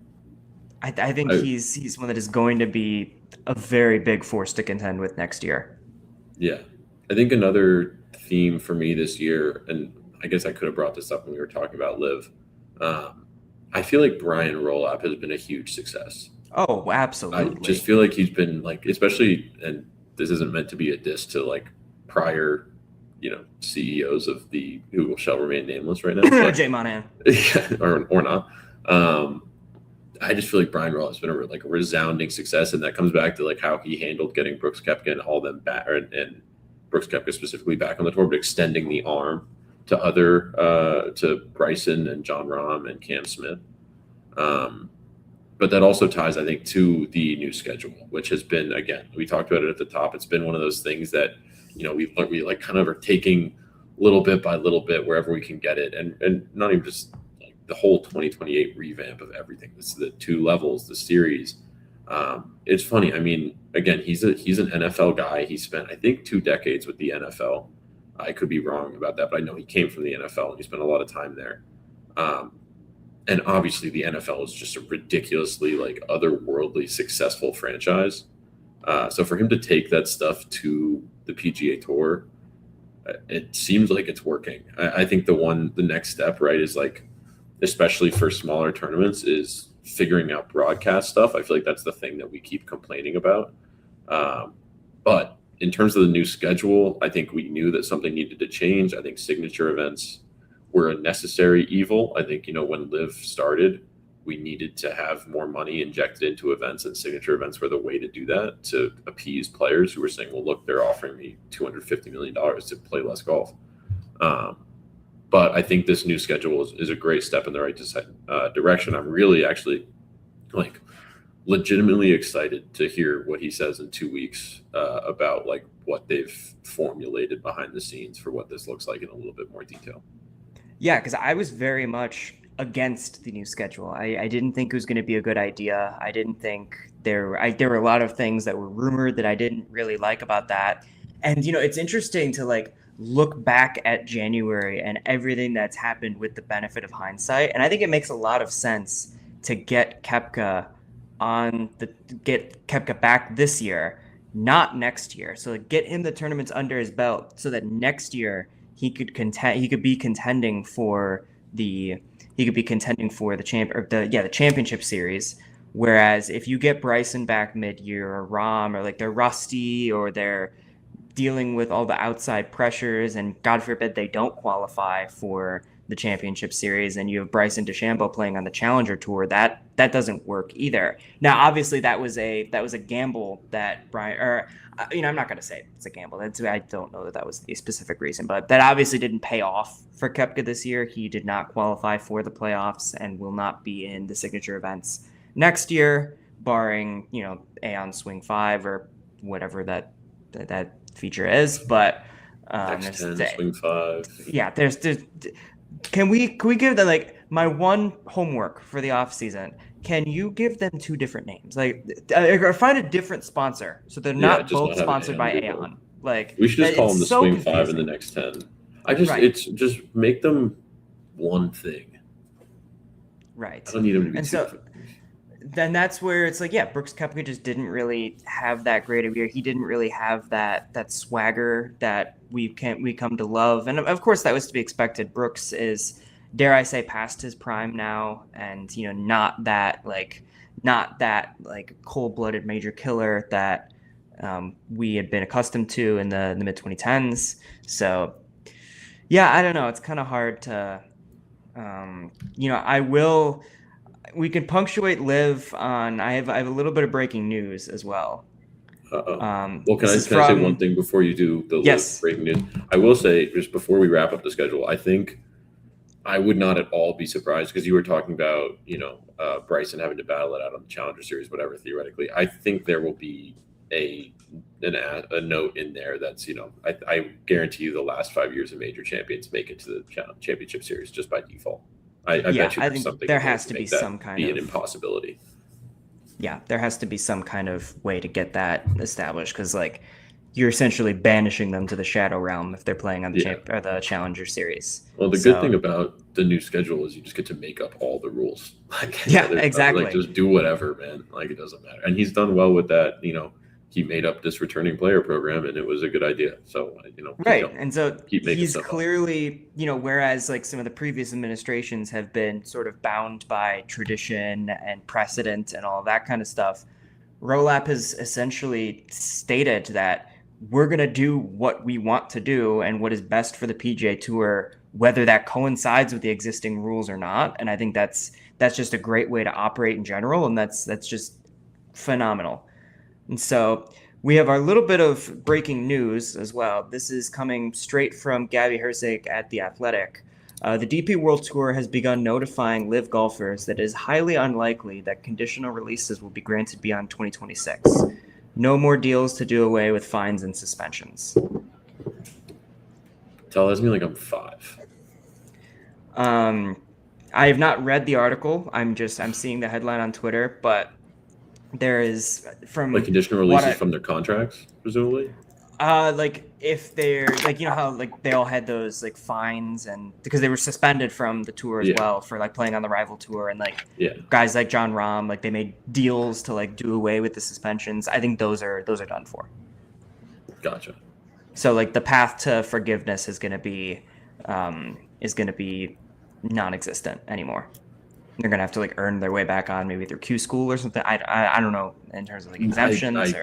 [SPEAKER 2] I think he's one that is going to be a very big force to contend with next year.
[SPEAKER 3] Yeah. I think another theme for me this year, and I guess I could have brought this up when we were talking about Liv. I feel like Brian Rolap has been a huge success.
[SPEAKER 2] Oh, absolutely.
[SPEAKER 3] I just feel like he's been like, especially, and this isn't meant to be a diss to like prior, CEOs of who shall remain nameless right now. But,
[SPEAKER 2] Jay Monahan.
[SPEAKER 3] or not. I just feel like Brian Roll has been a resounding success, and that comes back to like how he handled getting Brooks Koepka and all them back, and Brooks Koepka specifically back on the tour, but extending the arm to to Bryson and John Rahm and Cam Smith. But that also ties, I think, to the new schedule, which has been, again, we talked about it at the top. It's been one of those things that, we like kind of are taking little bit by little bit wherever we can get it, and not even just like the whole 2028 revamp of everything. This is the 2 levels, the series. It's funny. I mean, again, he's an NFL guy. He spent, I think, 2 decades with the NFL. I could be wrong about that, but I know he came from the NFL and he spent a lot of time there. And obviously the NFL is just a ridiculously like otherworldly successful franchise. So for him to take that stuff to the PGA Tour, it seems like it's working. I think the next step, right, is like, especially for smaller tournaments, is figuring out broadcast stuff. I feel like that's the thing that we keep complaining about. But in terms of the new schedule, I think we knew that something needed to change. I think signature events were a necessary evil. I think, when Live started, we needed to have more money injected into events, and signature events were the way to do that, to appease players who were saying, well, look, they're offering me $250 million to play less golf. But I think this new schedule is a great step in the right direction. I'm really actually like legitimately excited to hear what he says in 2 weeks about like what they've formulated behind the scenes for what this looks like in a little bit more detail.
[SPEAKER 2] Yeah, because I was very much against the new schedule. I didn't think it was going to be a good idea. I didn't think there were a lot of things that were rumored that I didn't really like about that. And, it's interesting to like look back at January and everything that's happened with the benefit of hindsight. And I think it makes a lot of sense to get Koepka back this year, not next year. So like, get him the tournaments under his belt so that next year he could be contending for the championship series. Whereas if you get Bryson back mid-year, or Rahm, or like they're rusty, or they're dealing with all the outside pressures, and God forbid they don't qualify for the championship series, and you have Bryson DeChambeau playing on the Challenger Tour, that doesn't work either. Now, obviously, that was a gamble that Brian, or I'm not going to say it's a gamble. I don't know that was the specific reason, but that obviously didn't pay off for Koepka this year. He did not qualify for the playoffs and will not be in the signature events next year, barring Aeon Swing 5 or whatever that feature is. But
[SPEAKER 3] X10 Swing 5.
[SPEAKER 2] Yeah, there's can we give them like my one homework for the off season? Can you give them 2 different names, or find a different sponsor so they're not both sponsored by Aeon? Like,
[SPEAKER 3] we should just call them the
[SPEAKER 2] so
[SPEAKER 3] Swing
[SPEAKER 2] confusing.
[SPEAKER 3] 5 and the next 10. It's just make them one thing.
[SPEAKER 2] Right.
[SPEAKER 3] I don't need them to be
[SPEAKER 2] and
[SPEAKER 3] two
[SPEAKER 2] so
[SPEAKER 3] different.
[SPEAKER 2] Then that's where it's like, yeah, Brooks Koepka just didn't really have that great of a year. He didn't really have that swagger that we come to love. And of course that was to be expected. Brooks is, dare I say, past his prime now, and not that cold-blooded major killer that we had been accustomed to in the mid 2010s. So yeah, I don't know. It's kind of hard to we can punctuate Live on. I have a little bit of breaking news as well.
[SPEAKER 3] Well, can I say one thing before you do the Live breaking news? I will say, just before we wrap up the schedule, I think I would not at all be surprised, because you were talking about Bryson having to battle it out on the Challenger Series, whatever. Theoretically, I think there will be a note in there that's I guarantee you the last 5 years of major champions make it to the championship series just by default. I bet you
[SPEAKER 2] I think there has to be some kind of
[SPEAKER 3] an impossibility.
[SPEAKER 2] Yeah, there has to be some kind of way to get that established, because like you're essentially banishing them to the Shadow Realm if they're playing on the Challenger Series.
[SPEAKER 3] Well, the good thing about the new schedule is you just get to make up all the rules.
[SPEAKER 2] Exactly.
[SPEAKER 3] Just do whatever, man. Like, it doesn't matter. And he's done well with that. He made up this returning player program, and it was a good idea. So,
[SPEAKER 2] right. And so
[SPEAKER 3] he's
[SPEAKER 2] clearly, whereas like some of the previous administrations have been sort of bound by tradition and precedent and all that kind of stuff, Rolap has essentially stated that we're going to do what we want to do and what is best for the PGA Tour whether that coincides with the existing rules or not. And I think that's just a great way to operate in general, and that's just phenomenal. And so we have our little bit of breaking news as well. This is coming straight from Gabby Herzig at The Athletic. The DP World Tour has begun notifying LIV golfers that it is highly unlikely that conditional releases will be granted beyond 2026. No more deals to do away with fines and suspensions.
[SPEAKER 3] Tell me like I'm 5.
[SPEAKER 2] I have not read the article. I'm seeing the headline on Twitter, but there is from
[SPEAKER 3] like conditional releases from their contracts, presumably.
[SPEAKER 2] Like if they're like, you know how like they all had those like fines, and because they were suspended from the tour as well for like playing on the rival tour, and like guys like John Rahm, like they made deals to like do away with the suspensions. I think those are done for.
[SPEAKER 3] Gotcha.
[SPEAKER 2] So like the path to forgiveness is going to be non-existent anymore. They're gonna have to like earn their way back on maybe through Q school or something. I don't know in terms of like exemptions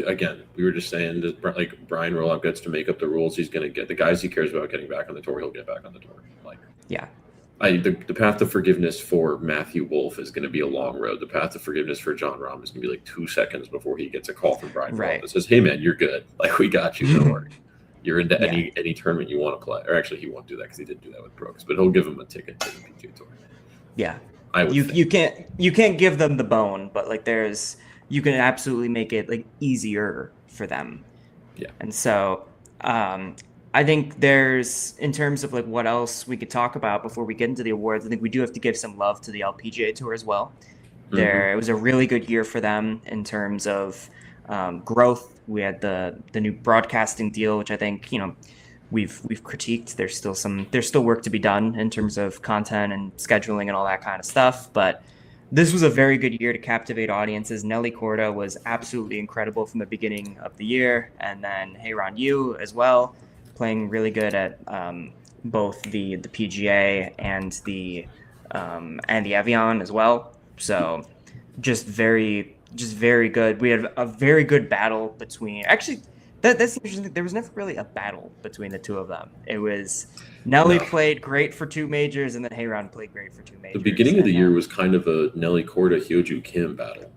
[SPEAKER 3] Again, we were just saying that like Brian Roloff gets to make up the rules. He's gonna get the guys he cares about getting back on the tour. He'll get back on the tour. Like the path to forgiveness for Matthew Wolff is going to be a long road. The path to forgiveness for John Rahm is going to be like 2 seconds before he gets a call from Brian Roloff that says, "Hey man, you're good. Like we got you. Don't worry. You're into any tournament you want to play." Or actually, he won't do that because he didn't do that with Brooks, but he'll give him a ticket to the PGA Tour.
[SPEAKER 2] Yeah, you can't give them the bone, but like you can absolutely make it like easier for them.
[SPEAKER 3] Yeah.
[SPEAKER 2] And so I think there's, in terms of like what else we could talk about before we get into the awards, I think we do have to give some love to the LPGA Tour as well. It was a really good year for them in terms of growth. We had the new broadcasting deal, which I think, you know, we've critiqued. There's still work to be done in terms of content and scheduling and all that kind of stuff. But this was a very good year to captivate audiences. Nelly Korda was absolutely incredible from the beginning of the year, and then Heyron Yu as well, playing really good at both the PGA and the Evian as well. So just very good. We had a very good battle between, actually, that's interesting. There was never really a battle between the two of them. It was Nelly played great for 2 majors, and then Heyron played great for 2 majors.
[SPEAKER 3] The beginning of the year was kind of a Nelly Korda Hyoju Kim battle.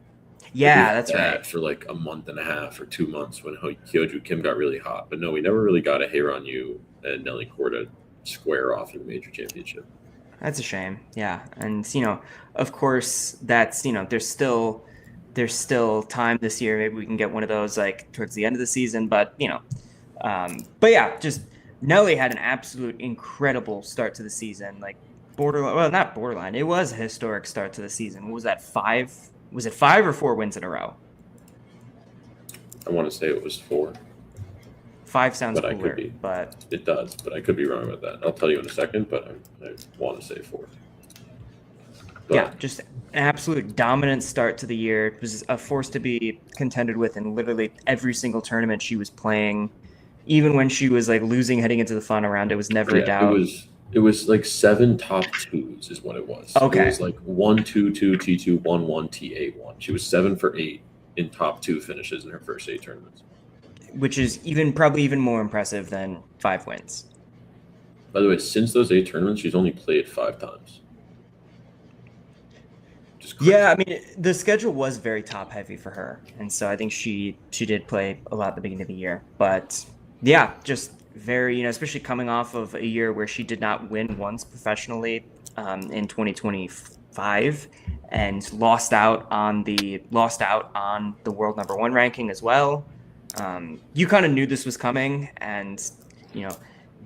[SPEAKER 2] Yeah, that's right.
[SPEAKER 3] For like a month and a half or 2 months when Hyoju Kim got really hot. But no, we never really got a Heyron Yu and Nelly Korda square off in the major championship.
[SPEAKER 2] That's a shame. Yeah. And, you know, of course, that's, you know, there's still time this year. Maybe we can get one of those like towards the end of the season. But, you know, but yeah, just Nelly had an absolute incredible start to the season. Like borderline, well, not borderline. It was a historic start to the season. What was that, 5? Was it 5 or 4 wins in a row?
[SPEAKER 3] I want to say it was 4.
[SPEAKER 2] 5 sounds
[SPEAKER 3] but
[SPEAKER 2] cooler,
[SPEAKER 3] I could be,
[SPEAKER 2] but
[SPEAKER 3] it does. But I could be wrong about that. I'll tell you in a second. But I want to say 4. But,
[SPEAKER 2] yeah, just an absolute dominant start to the year. It was a force to be contended with in literally every single tournament she was playing. Even when she was like losing heading into the final round, it was never a doubt.
[SPEAKER 3] It was like 7 top 2s is what it was.
[SPEAKER 2] Okay.
[SPEAKER 3] It was like 1-2-2 T2 1-1 T8 1. She was 7 for 8 in top 2 finishes in her first 8 tournaments,
[SPEAKER 2] which is probably even more impressive than 5 wins.
[SPEAKER 3] By the way, since those 8 tournaments, she's only played 5 times.
[SPEAKER 2] Yeah, I mean, the schedule was very top heavy for her, and so I think she did play a lot at the beginning of the year. But yeah, just very, you know, especially coming off of a year where she did not win once professionally in 2025, and lost out on the world number 1 ranking as well. You kind of knew this was coming, and, you know,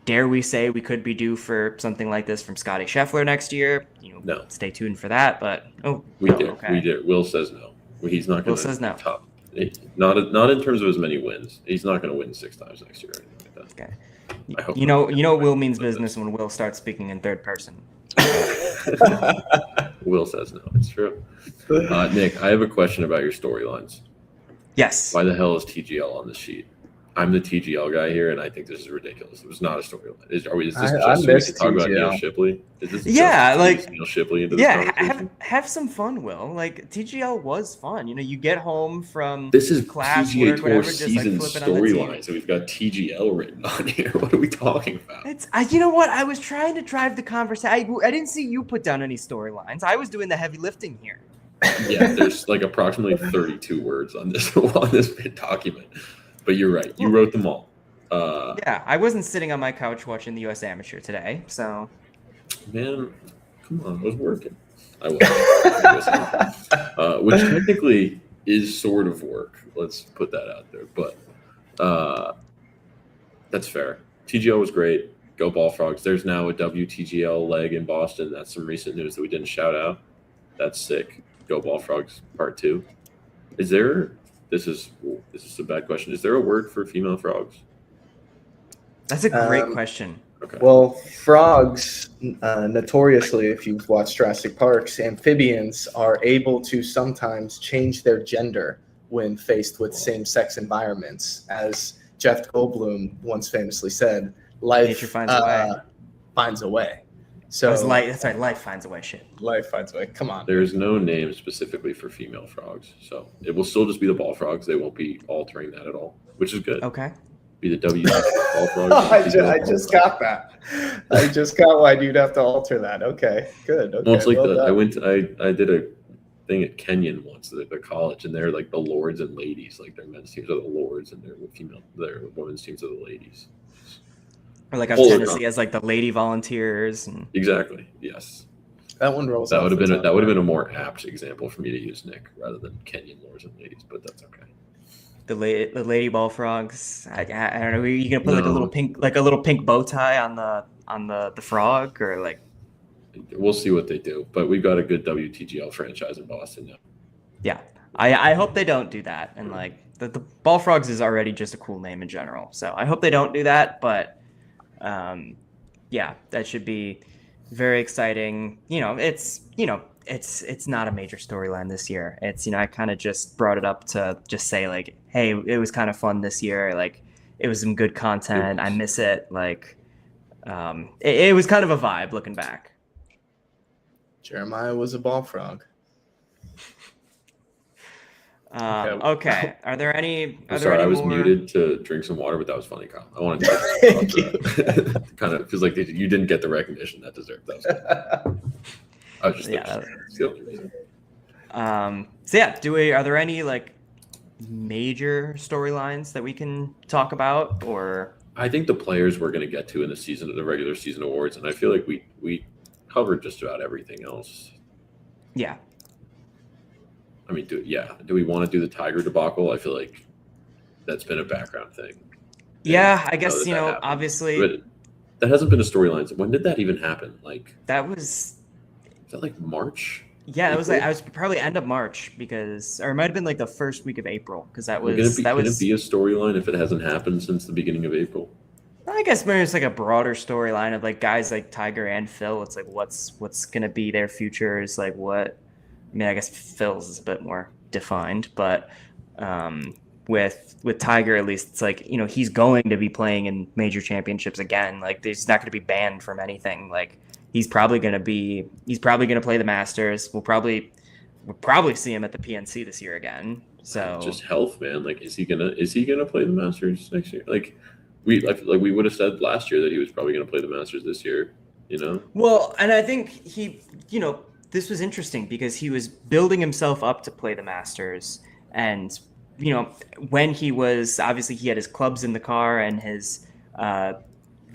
[SPEAKER 2] dare we say we could be due for something like this from Scotty Scheffler next year? You know,
[SPEAKER 3] no.
[SPEAKER 2] Stay tuned for that. But
[SPEAKER 3] we did. Will says no. He's not going to. Will says no. Top. Not in terms of as many wins. He's not going to win 6 times next year or anything like that.
[SPEAKER 2] Okay. You know, Will means business when Will starts speaking in third person.
[SPEAKER 3] Will says no. It's true. Nick, I have a question about your storylines.
[SPEAKER 2] Yes.
[SPEAKER 3] Why the hell is TGL on this sheet? I'm the TGL guy here, and I think this is ridiculous. It was not a storyline. Is this
[SPEAKER 1] I
[SPEAKER 3] just so we
[SPEAKER 1] miss
[SPEAKER 3] can talk about Neil
[SPEAKER 1] TGL.
[SPEAKER 3] Shipley? Is this
[SPEAKER 2] Yeah,
[SPEAKER 3] just
[SPEAKER 2] like
[SPEAKER 3] Neil Shipley into this
[SPEAKER 2] yeah,
[SPEAKER 3] conversation?
[SPEAKER 2] have some fun, Will. Like TGL was fun. You know, you get home from
[SPEAKER 3] This is
[SPEAKER 2] class,
[SPEAKER 3] PGA
[SPEAKER 2] work,
[SPEAKER 3] Tour
[SPEAKER 2] whatever, just like
[SPEAKER 3] season
[SPEAKER 2] flip it on the TV.
[SPEAKER 3] storylines, and we've got TGL written on here. What are we talking about?
[SPEAKER 2] You know what? I was trying to drive the conversation. I didn't see you put down any storylines. I was doing the heavy lifting here.
[SPEAKER 3] Yeah, there's like approximately 32 words on this document, but you're right. You wrote them all.
[SPEAKER 2] Yeah, I wasn't sitting on my couch watching the U.S. Amateur today, so.
[SPEAKER 3] Man, come on, I was working. I was, which technically is sort of work. Let's put that out there, but that's fair. TGL was great. Go Ball Frogs. There's now a WTGL leg in Boston. That's some recent news that we didn't shout out. That's sick. Go Ball Frogs Part 2. Is there? This is a bad question. Is there a word for female frogs?
[SPEAKER 2] That's a great question.
[SPEAKER 3] Okay.
[SPEAKER 1] Well, frogs, notoriously, if you've watched Jurassic Parks, amphibians are able to sometimes change their gender when faced with same-sex environments. As Jeff Goldblum once famously said,
[SPEAKER 2] Nature finds a way.
[SPEAKER 1] Finds a way. So
[SPEAKER 2] That's right. Life finds a way. Shit.
[SPEAKER 1] Life finds a way. Come on.
[SPEAKER 3] There's no name specifically for female frogs, so it will still just be the ball frogs. They won't be altering that at all, which is good.
[SPEAKER 2] Okay.
[SPEAKER 3] Be the W ball frogs.
[SPEAKER 1] I just got that. I just got why you'd have to alter that. Okay, good. Okay,
[SPEAKER 3] Well, it's like
[SPEAKER 1] done.
[SPEAKER 3] I did a thing at Kenyon once at the college, and they're like the lords and ladies. Like their men's teams are the lords, and their women's teams are the ladies.
[SPEAKER 2] Or like Tennessee has like the lady volunteers. And...
[SPEAKER 3] Exactly. Yes.
[SPEAKER 1] That one rolls.
[SPEAKER 3] That would have been a more apt example for me to use, Nick, rather than Kenyon lords and ladies. But that's okay.
[SPEAKER 2] The lady ball frogs. I don't know. Are you gonna put like a little pink bow tie on the frog, or like?
[SPEAKER 3] We'll see what they do, but we've got a good WTGL franchise in Boston now.
[SPEAKER 2] Yeah, I hope they don't do that. And like the ball frogs is already just a cool name in general, so I hope they don't do that. But yeah, that should be very exciting. It's not a major storyline this year. It's, I kind of just brought it up to just say like, hey, it was kind of fun this year. Like it was some good content. I miss it. Like it was kind of a vibe looking back.
[SPEAKER 1] Jeremiah was a ball frog.
[SPEAKER 2] Okay. Are there any?
[SPEAKER 3] I was muted to drink some water, but that was funny, Kyle. I wanted to kind of feels like you didn't get the recognition that deserved. That was I was just
[SPEAKER 2] So yeah, are there any like major storylines that we can talk about, or?
[SPEAKER 3] I think the players we're going to get to in the regular season awards, and I feel like we covered just about everything else.
[SPEAKER 2] Yeah.
[SPEAKER 3] I mean, do we want to do the Tiger debacle? I feel like that's been a background thing.
[SPEAKER 2] Yeah, I guess obviously,
[SPEAKER 3] but that hasn't been a storyline. When did that even happen? Like
[SPEAKER 2] that was.
[SPEAKER 3] Is that like March?
[SPEAKER 2] Yeah, it was like I was probably end of March or it might have been like the first week of April because that was
[SPEAKER 3] Can it be a storyline if it hasn't happened since the beginning of April?
[SPEAKER 2] I guess maybe it's like a broader storyline of like guys like Tiger and Phil. It's like what's gonna be their futures, like what. I mean, I guess Phil's is a bit more defined, but with Tiger at least, it's like he's going to be playing in major championships again. Like he's not going to be banned from anything. Like he's probably going to play the Masters. We'll probably see him at the PNC this year again. So
[SPEAKER 3] just health, man. Like is he gonna play the Masters next year? Like we would have said last year that he was probably gonna play the Masters this year.
[SPEAKER 2] Well, and I think he this was interesting because he was building himself up to play the Masters. And, when he was, obviously he had his clubs in the car and his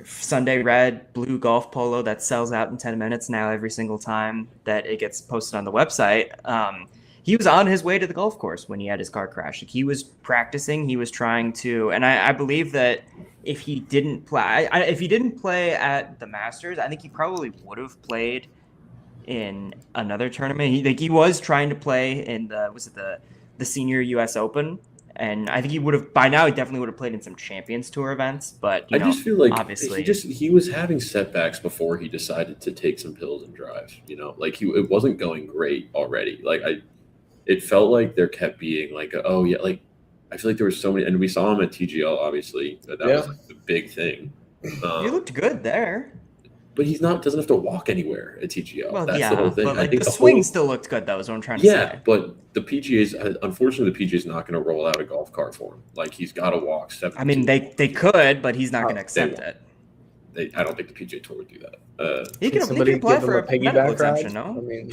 [SPEAKER 2] Sunday red blue golf polo that sells out in 10 minutes now every single time that it gets posted on the website. He was on his way to the golf course when he had his car crash. Like, he was practicing. He was trying to, and I believe that if he didn't play at the Masters, I think he probably would have played in another tournament. He was trying to play in the senior US Open, and I think he would have by now. He definitely would have played in some Champions Tour events. But I
[SPEAKER 3] just feel like
[SPEAKER 2] obviously
[SPEAKER 3] he was having setbacks before he decided to take some pills and drive. Like it wasn't going great already. Like it felt like there kept being like I feel like there were so many, and we saw him at TGL. Obviously, that was like the big thing.
[SPEAKER 2] He looked good there.
[SPEAKER 3] But he's not doesn't have to walk anywhere at TGL.
[SPEAKER 2] Well,
[SPEAKER 3] That's the whole thing.
[SPEAKER 2] But
[SPEAKER 3] I think
[SPEAKER 2] the swing still looked good, though, is what I'm trying to say.
[SPEAKER 3] Yeah, but the PGA's unfortunately the PGA's not going to roll out a golf cart for him. Like he's got to walk 72.
[SPEAKER 2] I mean, they could, but he's not going to accept it.
[SPEAKER 3] I don't think the PGA Tour would do that.
[SPEAKER 2] He can apply for a medical exemption, no?
[SPEAKER 1] I mean,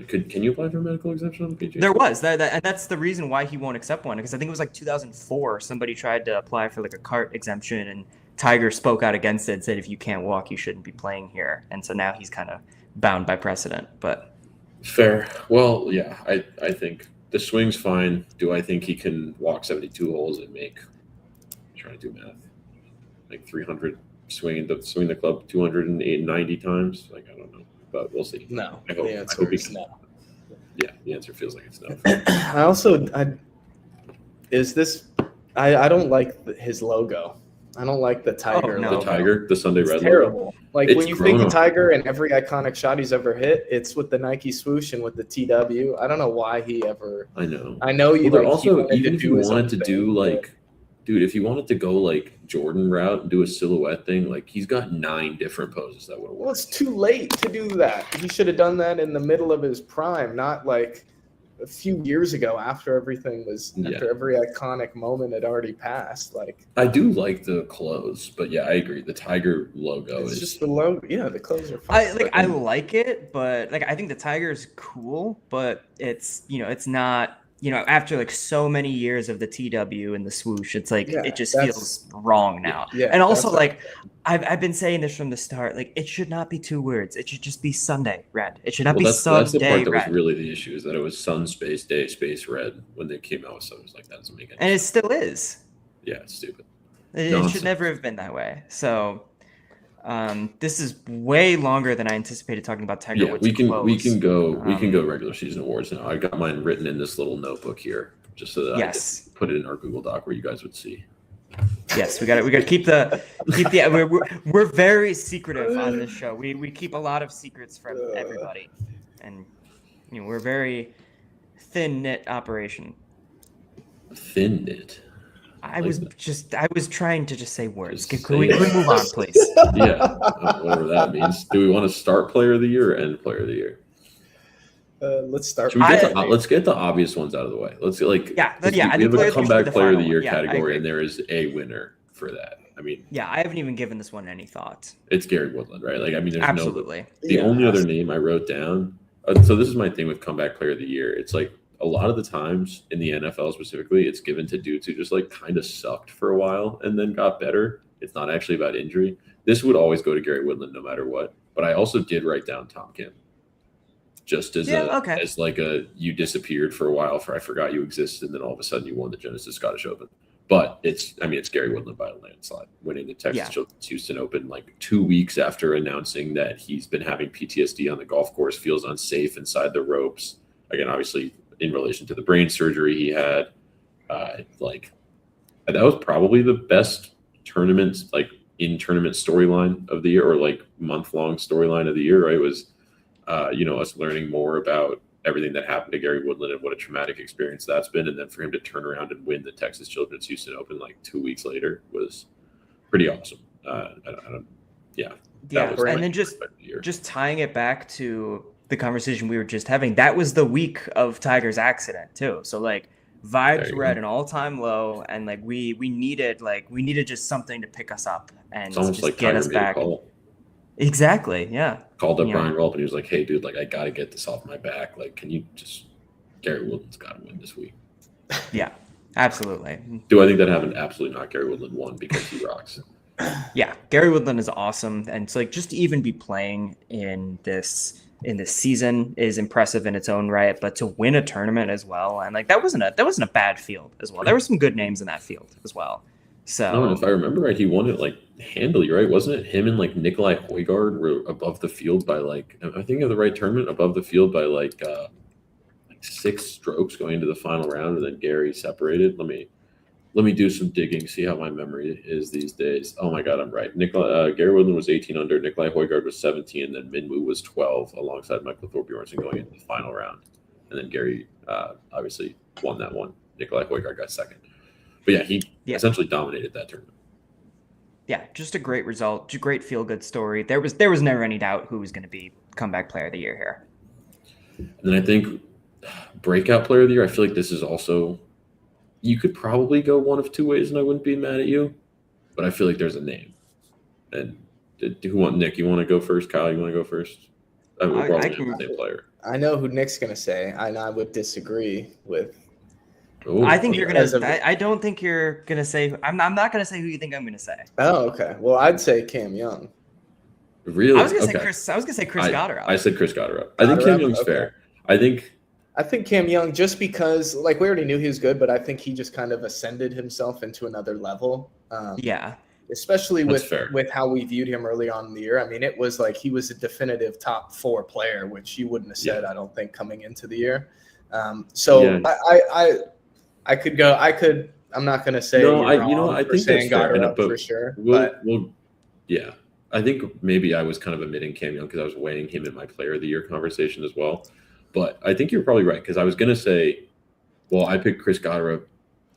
[SPEAKER 3] can you apply for a medical exemption on the PGA?
[SPEAKER 2] There was and that's the reason why he won't accept one, because I think it was like 2004. Somebody tried to apply for like a cart exemption, and Tiger spoke out against it and said, if you can't walk, you shouldn't be playing here. And so now he's kind of bound by precedent. But
[SPEAKER 3] fair. Well, yeah, I think the swing's fine. Do I think he can walk 72 holes and make? I'm trying to do math. Like 300 swing the club 290 times. Like I don't know, but we'll see.
[SPEAKER 1] No.
[SPEAKER 3] I hope he can.
[SPEAKER 1] No.
[SPEAKER 3] Yeah, the answer feels like it's no.
[SPEAKER 1] I don't like his logo. I don't like the tiger.
[SPEAKER 2] No.
[SPEAKER 3] The tiger, the Sunday Red.
[SPEAKER 1] Terrible. Like
[SPEAKER 3] It's
[SPEAKER 1] when you think of
[SPEAKER 3] grown.
[SPEAKER 1] Tiger and every iconic shot he's ever hit, it's with the Nike swoosh and with the TW. I don't know why he ever.
[SPEAKER 3] I know.
[SPEAKER 1] I know you.
[SPEAKER 3] Well,
[SPEAKER 1] Like,
[SPEAKER 3] also,
[SPEAKER 1] he
[SPEAKER 3] even if you
[SPEAKER 1] his
[SPEAKER 3] wanted
[SPEAKER 1] own
[SPEAKER 3] to
[SPEAKER 1] thing,
[SPEAKER 3] do
[SPEAKER 1] but-
[SPEAKER 3] like, dude, if you wanted to go like Jordan route and do a silhouette thing, like he's got 9 different poses that would have
[SPEAKER 1] Well,
[SPEAKER 3] worked.
[SPEAKER 1] it's too late to do that. He should have done that in the middle of his prime, not like a few years ago after everything was after every iconic moment had already passed. Like
[SPEAKER 3] I do like the clothes, but yeah, I agree. The tiger logo
[SPEAKER 1] it's
[SPEAKER 3] is
[SPEAKER 1] just the logo. Yeah, the clothes are fine.
[SPEAKER 2] I like it, but like I think the Tiger's cool, but it's it's not after like so many years of the TW and the swoosh, it's like it just feels wrong now.
[SPEAKER 1] Yeah,
[SPEAKER 2] and also like I've been saying this from the start, like it should not be 2 words. It should just be Sunday Red. It should not be Sunday
[SPEAKER 3] that's the part that
[SPEAKER 2] Red.
[SPEAKER 3] was really the issue, is that it was Sun Space Day Space Red when they came out with something. It was like that doesn't make any
[SPEAKER 2] And it
[SPEAKER 3] sense.
[SPEAKER 2] still is.
[SPEAKER 3] Yeah, it's stupid.
[SPEAKER 2] It
[SPEAKER 3] Nonsense.
[SPEAKER 2] should never have been that way. So this is way longer than I anticipated talking about Tiger
[SPEAKER 3] Yeah,
[SPEAKER 2] Woods.
[SPEAKER 3] we can go
[SPEAKER 2] Um,
[SPEAKER 3] regular season awards now. I got mine written in this little notebook here, just so that I
[SPEAKER 2] Yes.
[SPEAKER 3] could put it in our Google Doc where you guys would see.
[SPEAKER 2] Yes, we got to keep the we're very secretive on this show. We keep a lot of secrets from everybody, and we're very thin knit operation.
[SPEAKER 3] Thin knit.
[SPEAKER 2] I was trying to just say words.
[SPEAKER 3] Just
[SPEAKER 2] Can we move on, please?
[SPEAKER 3] Yeah, whatever that means. Do we want to start player of the year or end player of the year?
[SPEAKER 1] Let's start.
[SPEAKER 3] Should we let's get the obvious ones out of the way. Let's get like
[SPEAKER 2] I
[SPEAKER 3] we
[SPEAKER 2] think
[SPEAKER 3] have a
[SPEAKER 2] player of the year should be
[SPEAKER 3] comeback
[SPEAKER 2] the
[SPEAKER 3] player of
[SPEAKER 2] final
[SPEAKER 3] the year
[SPEAKER 2] one. Yeah, I
[SPEAKER 3] category,
[SPEAKER 2] agree.
[SPEAKER 3] and there is a winner for that. I mean,
[SPEAKER 2] Yeah, I haven't even given this one any thought.
[SPEAKER 3] it's Gary Woodland, right? Like, I mean, there's
[SPEAKER 2] Absolutely.
[SPEAKER 3] The only other name I wrote down. So this is my thing with comeback player of the year. It's like a lot of the times in the NFL specifically, it's given to dudes who just like kind of sucked for a while and then got better. It's not actually about injury. This would always go to Gary Woodland no matter what. But I also did write down Tom Kim. Just as as like you disappeared for a while, I forgot you existed, and then all of a sudden you won the Genesis Scottish Open. But it's Gary Woodland by a landslide, winning the Texas Children's Houston Open like 2 weeks after announcing that he's been having PTSD on the golf course, feels unsafe inside the ropes. Again, obviously in relation to the brain surgery he had, like that was probably the best tournament, like in tournament storyline of the year, or like month-long storyline of the year, right? Was us learning more about everything that happened to Gary Woodland and what a traumatic experience that's been. And then for him to turn around and win the Texas Children's Houston Open like 2 weeks later was pretty awesome. And then
[SPEAKER 2] just tying it back to the conversation we were just having, that was the week of Tiger's accident too. So like vibes were at an all-time low, and like we needed just something to pick us up and
[SPEAKER 3] it's almost
[SPEAKER 2] just
[SPEAKER 3] like
[SPEAKER 2] get
[SPEAKER 3] Tiger
[SPEAKER 2] us
[SPEAKER 3] made
[SPEAKER 2] back.
[SPEAKER 3] a call.
[SPEAKER 2] Exactly. Yeah.
[SPEAKER 3] Called up Brian Rolfe and he was like, "Hey, dude, like I got to get this off my back. Like, can you just Gary Woodland's got to win this week."
[SPEAKER 2] Yeah, absolutely.
[SPEAKER 3] Do I think that happened? Absolutely not. Gary Woodland won because he rocks.
[SPEAKER 2] Yeah, Gary Woodland is awesome, and it's like just to even be playing in this season is impressive in its own right. But to win a tournament as well, and like that wasn't a bad field as well. There were some good names in that field as well. So
[SPEAKER 3] no, if I remember right, he won it like handily, right? Wasn't it him and like Nikolai Højgaard were above the field by like, I think of the right tournament, above the field by like 6 strokes going into the final round, and then Gary separated. Let me do some digging, see how my memory is these days. Oh my God, I'm right. Gary Woodland was 18 under, Nikolai Højgaard was 17, and then Minwoo was 12 alongside Michael Thorbjornsen going into the final round. And then Gary obviously won that one. Nikolai Højgaard got second. But yeah, he essentially dominated that tournament.
[SPEAKER 2] Yeah, just a great result, a great feel-good story. There was never any doubt who was going to be comeback player of the year here.
[SPEAKER 3] And then I think breakout player of the year, I feel like this is also, you could probably go one of two ways and I wouldn't be mad at you, but I feel like there's a name. And Nick, you want to go first? Kyle, you want to go first? We're probably the same player.
[SPEAKER 1] I know who Nick's going to say, and I would disagree with.
[SPEAKER 2] Ooh, I think you're going to – I don't think you're going to say – I'm not going to say who you think I'm going to say.
[SPEAKER 1] Oh, okay. Well, I'd say Cam Young.
[SPEAKER 3] Really?
[SPEAKER 2] I was going to say Chris Gotterup.
[SPEAKER 3] I said Chris Gotterup. I think Cam Young's fair. I think
[SPEAKER 1] Cam Young, just because, like, we already knew he was good, but I think he just kind of ascended himself into another level. Especially with how we viewed him early on in the year. I mean, it was like he was a definitive top 4 player, which you wouldn't have said, I don't think, coming into the year. I could go. I'm not going to say.
[SPEAKER 3] No, I think that's fair.
[SPEAKER 1] For sure.
[SPEAKER 3] Yeah. I think maybe I was kind of omitting Cam Young because I was weighing him in my player of the year conversation as well. But I think you're probably right because I was going to say, well, I picked Chris Gotterup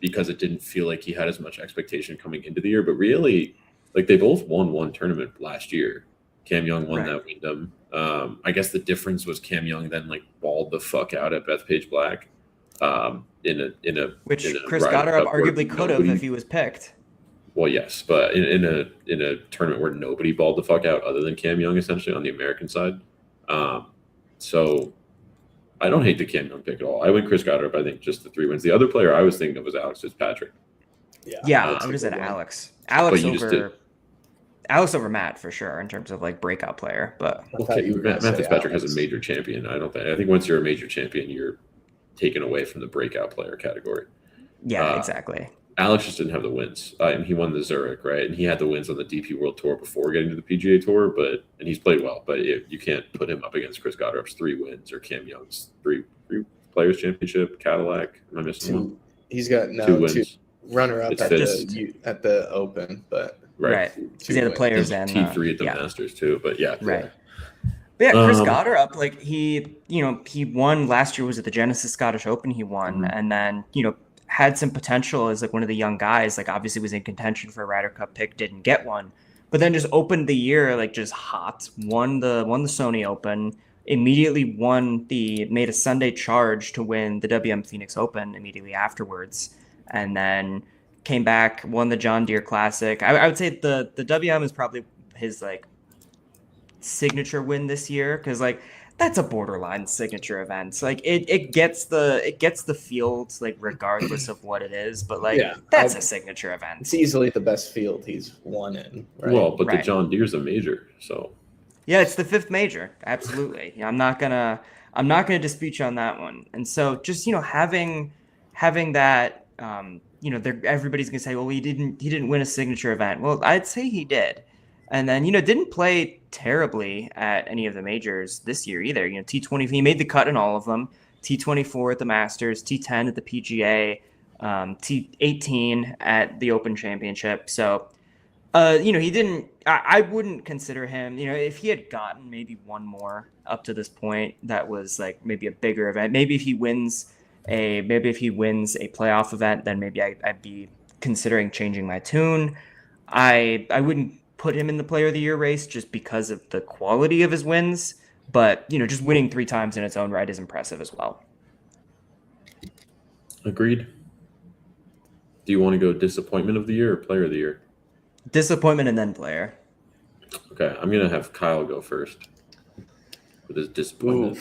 [SPEAKER 3] because it didn't feel like he had as much expectation coming into the year. But really, like they both won one tournament last year. Cam Young won that Wyndham. I guess the difference was Cam Young then like balled the fuck out at Bethpage Black.
[SPEAKER 2] Which Chris Gotterup arguably could have if he was picked.
[SPEAKER 3] Well, yes, but in a tournament where nobody balled the fuck out other than Cam Young, essentially on the American side. So I don't hate the Cam Young pick at all. I went Chris Gotterup. I think just the 3 wins. The other player I was thinking of was Alex Fitzpatrick.
[SPEAKER 2] Yeah, I would have said Alex. Alex over Matt for sure in terms of like breakout player. But
[SPEAKER 3] Matt Fitzpatrick has a major champion. I think once you're a major champion, you're taken away from the breakout player category.
[SPEAKER 2] Yeah, exactly.
[SPEAKER 3] Alex just didn't have the wins. And he won the Zurich, right? And he had the wins on the DP World Tour before getting to the PGA Tour, and he's played well. But you can't put him up against Chris Gotterup's 3 wins or Cam Young's 3 Players Championship, Cadillac. Am I missing one?
[SPEAKER 1] He's got 2 wins. 2 runner-up at the Open, but
[SPEAKER 2] right. Because he had the Players and
[SPEAKER 3] T3 at the Masters too. But yeah,
[SPEAKER 2] right. But yeah, Chris Gotterup, like he won last year. Was at the Genesis Scottish Open. He won, and then had some potential as like one of the young guys. Like obviously was in contention for a Ryder Cup pick, didn't get one, but then just opened the year like just hot. Won the Sony Open. Immediately made a Sunday charge to win the WM Phoenix Open immediately afterwards, and then came back, won the John Deere Classic. I would say the WM is probably his like signature win this year because like that's a borderline signature event. Like it gets the field like regardless of what it is, but like that's a signature event.
[SPEAKER 1] It's easily the best field he's won in. Right?
[SPEAKER 3] Well, but the John Deere's a major, so
[SPEAKER 2] yeah, it's the 5th major. Absolutely, I'm not gonna dispute you on that one. And so just having that everybody's gonna say, well, he didn't win a signature event. Well, I'd say he did. And then, didn't play terribly at any of the majors this year either. T20, he made the cut in all of them. T24 at the Masters, T10 at the PGA, T18 at the Open Championship. So, he didn't. I wouldn't consider him. If he had gotten maybe one more up to this point, that was like maybe a bigger event. Maybe if he wins a playoff event, then maybe I'd be considering changing my tune. I wouldn't put him in the player of the year race just because of the quality of his wins, but just winning 3 times in its own right is impressive as well.
[SPEAKER 3] Agreed. Do you want to go disappointment of the year or player of the year?
[SPEAKER 2] Disappointment and then player.
[SPEAKER 3] Okay, I'm gonna have Kyle go first with his disappointment.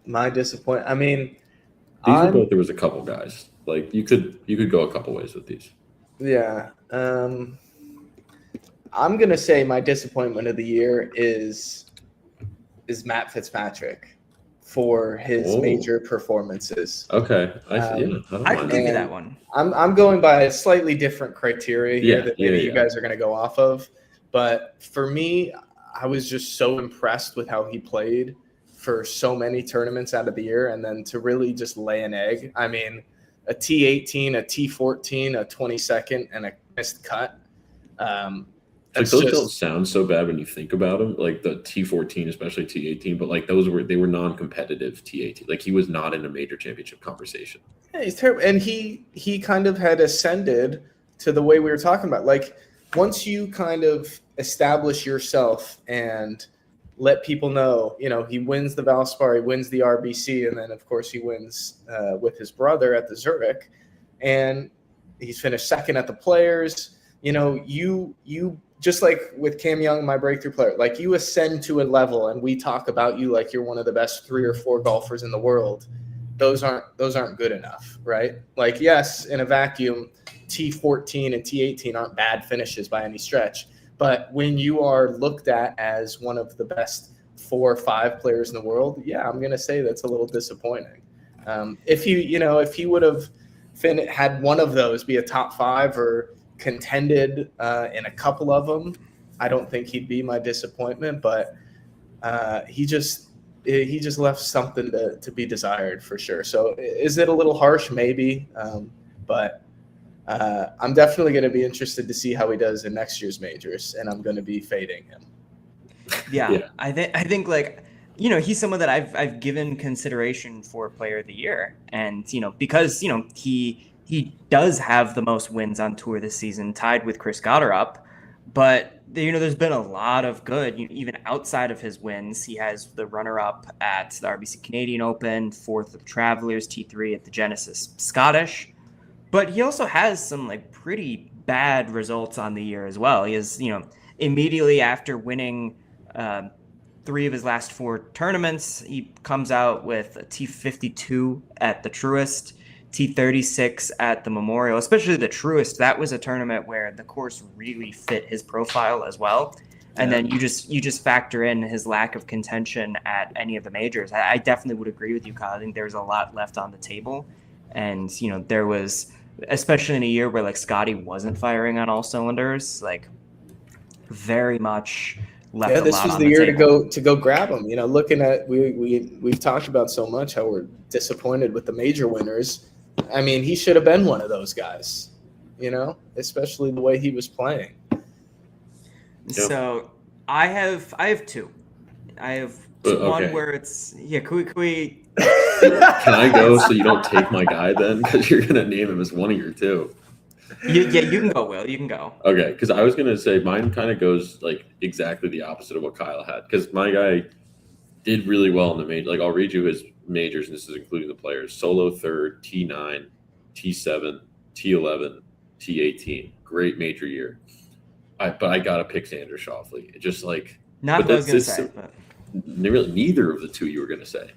[SPEAKER 1] My disappointment. I mean,
[SPEAKER 3] there was a couple guys. Like you could go a couple ways with these.
[SPEAKER 1] Yeah. I'm going to say my disappointment of the year is Matt Fitzpatrick for his major performances.
[SPEAKER 3] Okay.
[SPEAKER 2] I can give you that one.
[SPEAKER 1] I'm going by a slightly different criteria here that maybe you guys are going to go off of. But for me, I was just so impressed with how he played for so many tournaments out of the year. And then to really just lay an egg. I mean, a T18, a T14, a 22nd, and a missed cut.
[SPEAKER 3] Like those don't sound so bad when you think about them, like the T14, especially T18, but like they were non-competitive T18. Like he was not in a major championship conversation.
[SPEAKER 1] Yeah, he's terrible. And he kind of had ascended to the way we were talking about. Like once you kind of establish yourself and let people know, he wins the Valspar, he wins the RBC, and then of course he wins with his brother at the Zurich, and he's finished second at the Players. You just like with Cam Young, my breakthrough player, like you ascend to a level, and we talk about you like you're one of the best 3 or 4 golfers in the world. Those aren't good enough, right? Like, yes, in a vacuum, T14 and T18 aren't bad finishes by any stretch. But when you are looked at as one of the best 4 or 5 players in the world, yeah, I'm going to say that's a little disappointing. If he would have had one of those be a top 5 or contended in a couple of them, I don't think he'd be my disappointment. But he just left something to be desired for sure. So is it a little harsh? Maybe. But I'm definitely going to be interested to see how he does in next year's majors, and I'm going to be fading him.
[SPEAKER 2] Yeah. I think like, he's someone that I've given consideration for Player of the Year, and because he does have the most wins on tour this season, tied with Chris Gotterup, but there's been a lot of good, even outside of his wins. He has the runner-up at the RBC Canadian Open, 4th at the Travelers, T3 at the Genesis Scottish, but he also has some like pretty bad results on the year as well. He has, immediately after winning 3 of his last 4 tournaments, he comes out with a T52 at the Truist, T36 at the Memorial, especially the Truist. That was a tournament where the course really fit his profile as well. And then you just factor in his lack of contention at any of the majors. I definitely would agree with you, Kyle. I think there's a lot left on the table. And, there was, especially in a year where like Scotty wasn't firing on all cylinders, like very much left. Yeah,
[SPEAKER 1] this was the year to go grab him. Looking at we've talked about so much how we're disappointed with the major winners. I mean, he should have been one of those guys, especially the way he was playing.
[SPEAKER 2] So I have 2. I have one where it's Can we?
[SPEAKER 3] Can I go so you don't take my guy then? Because you're gonna name him as one of your 2.
[SPEAKER 2] You can go, Will. You can go.
[SPEAKER 3] Okay, because I was gonna say mine kind of goes like exactly the opposite of what Kyle had. Because my guy did really well in the major. Like I'll read you his majors, and this is including the Players: solo 3rd, T9, T7, T11, T18. Great major year. But I gotta pick Xander Schauffele. It just like
[SPEAKER 2] not what I was gonna say. But
[SPEAKER 3] neither of the 2 you were gonna say.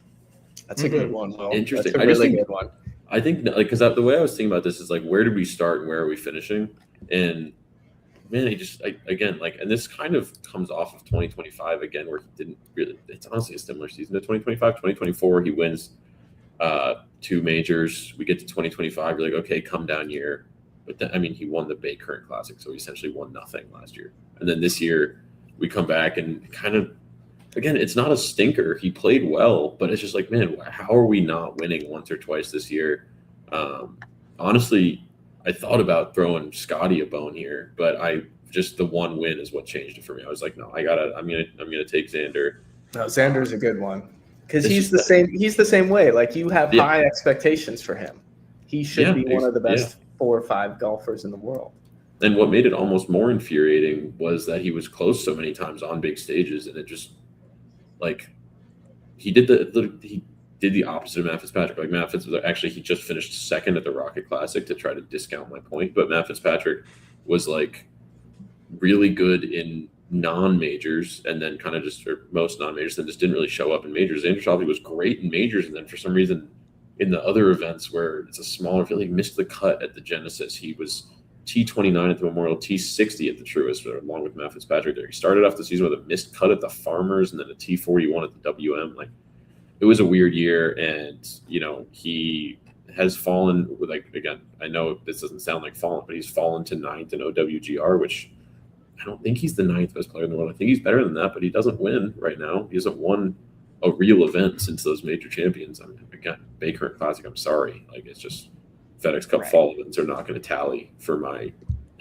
[SPEAKER 1] That's a good one, Will.
[SPEAKER 3] Interesting.
[SPEAKER 1] That's a really good one.
[SPEAKER 3] I think like because the way I was thinking about this is like where did we start and where are we finishing? And man, and this kind of comes off of 2025 again, where he didn't really. It's honestly a similar season to 2025. 2024, he wins 2 majors. We get to 2025, you're like, okay, come down year. But then, he won the Bay Current Classic, so he essentially won nothing last year. And then this year, we come back and kind of. Again, it's not a stinker. He played well, but it's just like, man, how are we not winning once or twice this year? Honestly, I thought about throwing Scotty a bone here, but the one win is what changed it for me. I was like, no, I'm gonna take Xander.
[SPEAKER 1] No, Xander's a good one because he's the same. He's the same way. Like you have high expectations for him. He should be one of the best 4 or 5 golfers in the world.
[SPEAKER 3] And what made it almost more infuriating was that he was close so many times on big stages, and it just. Like he did the opposite of Matt Fitzpatrick. Like Matt Fitzpatrick, actually, he just finished 2nd at the Rocket Classic to try to discount my point. But Matt Fitzpatrick was like really good in non-majors, and then kind of most non-majors, and just didn't really show up in majors. Xander Schauffele was great in majors, and then for some reason in the other events where it's a smaller field, he missed the cut at the Genesis. He was T29 at the Memorial, T60 at the Truist, along with Matt Fitzpatrick there. He started off the season with a missed cut at the Farmers and then a T41 at the WM. Like, it was a weird year, and, he has fallen with, like, again, I know this doesn't sound like fallen, but he's fallen to 9th in OWGR, which I don't think he's the 9th best player in the world. I think he's better than that, but he doesn't win right now. He hasn't won a real event since those major champions. Again, Bay Current Classic, I'm sorry. Like, it's just FedEx Cup fall events are not going to tally for my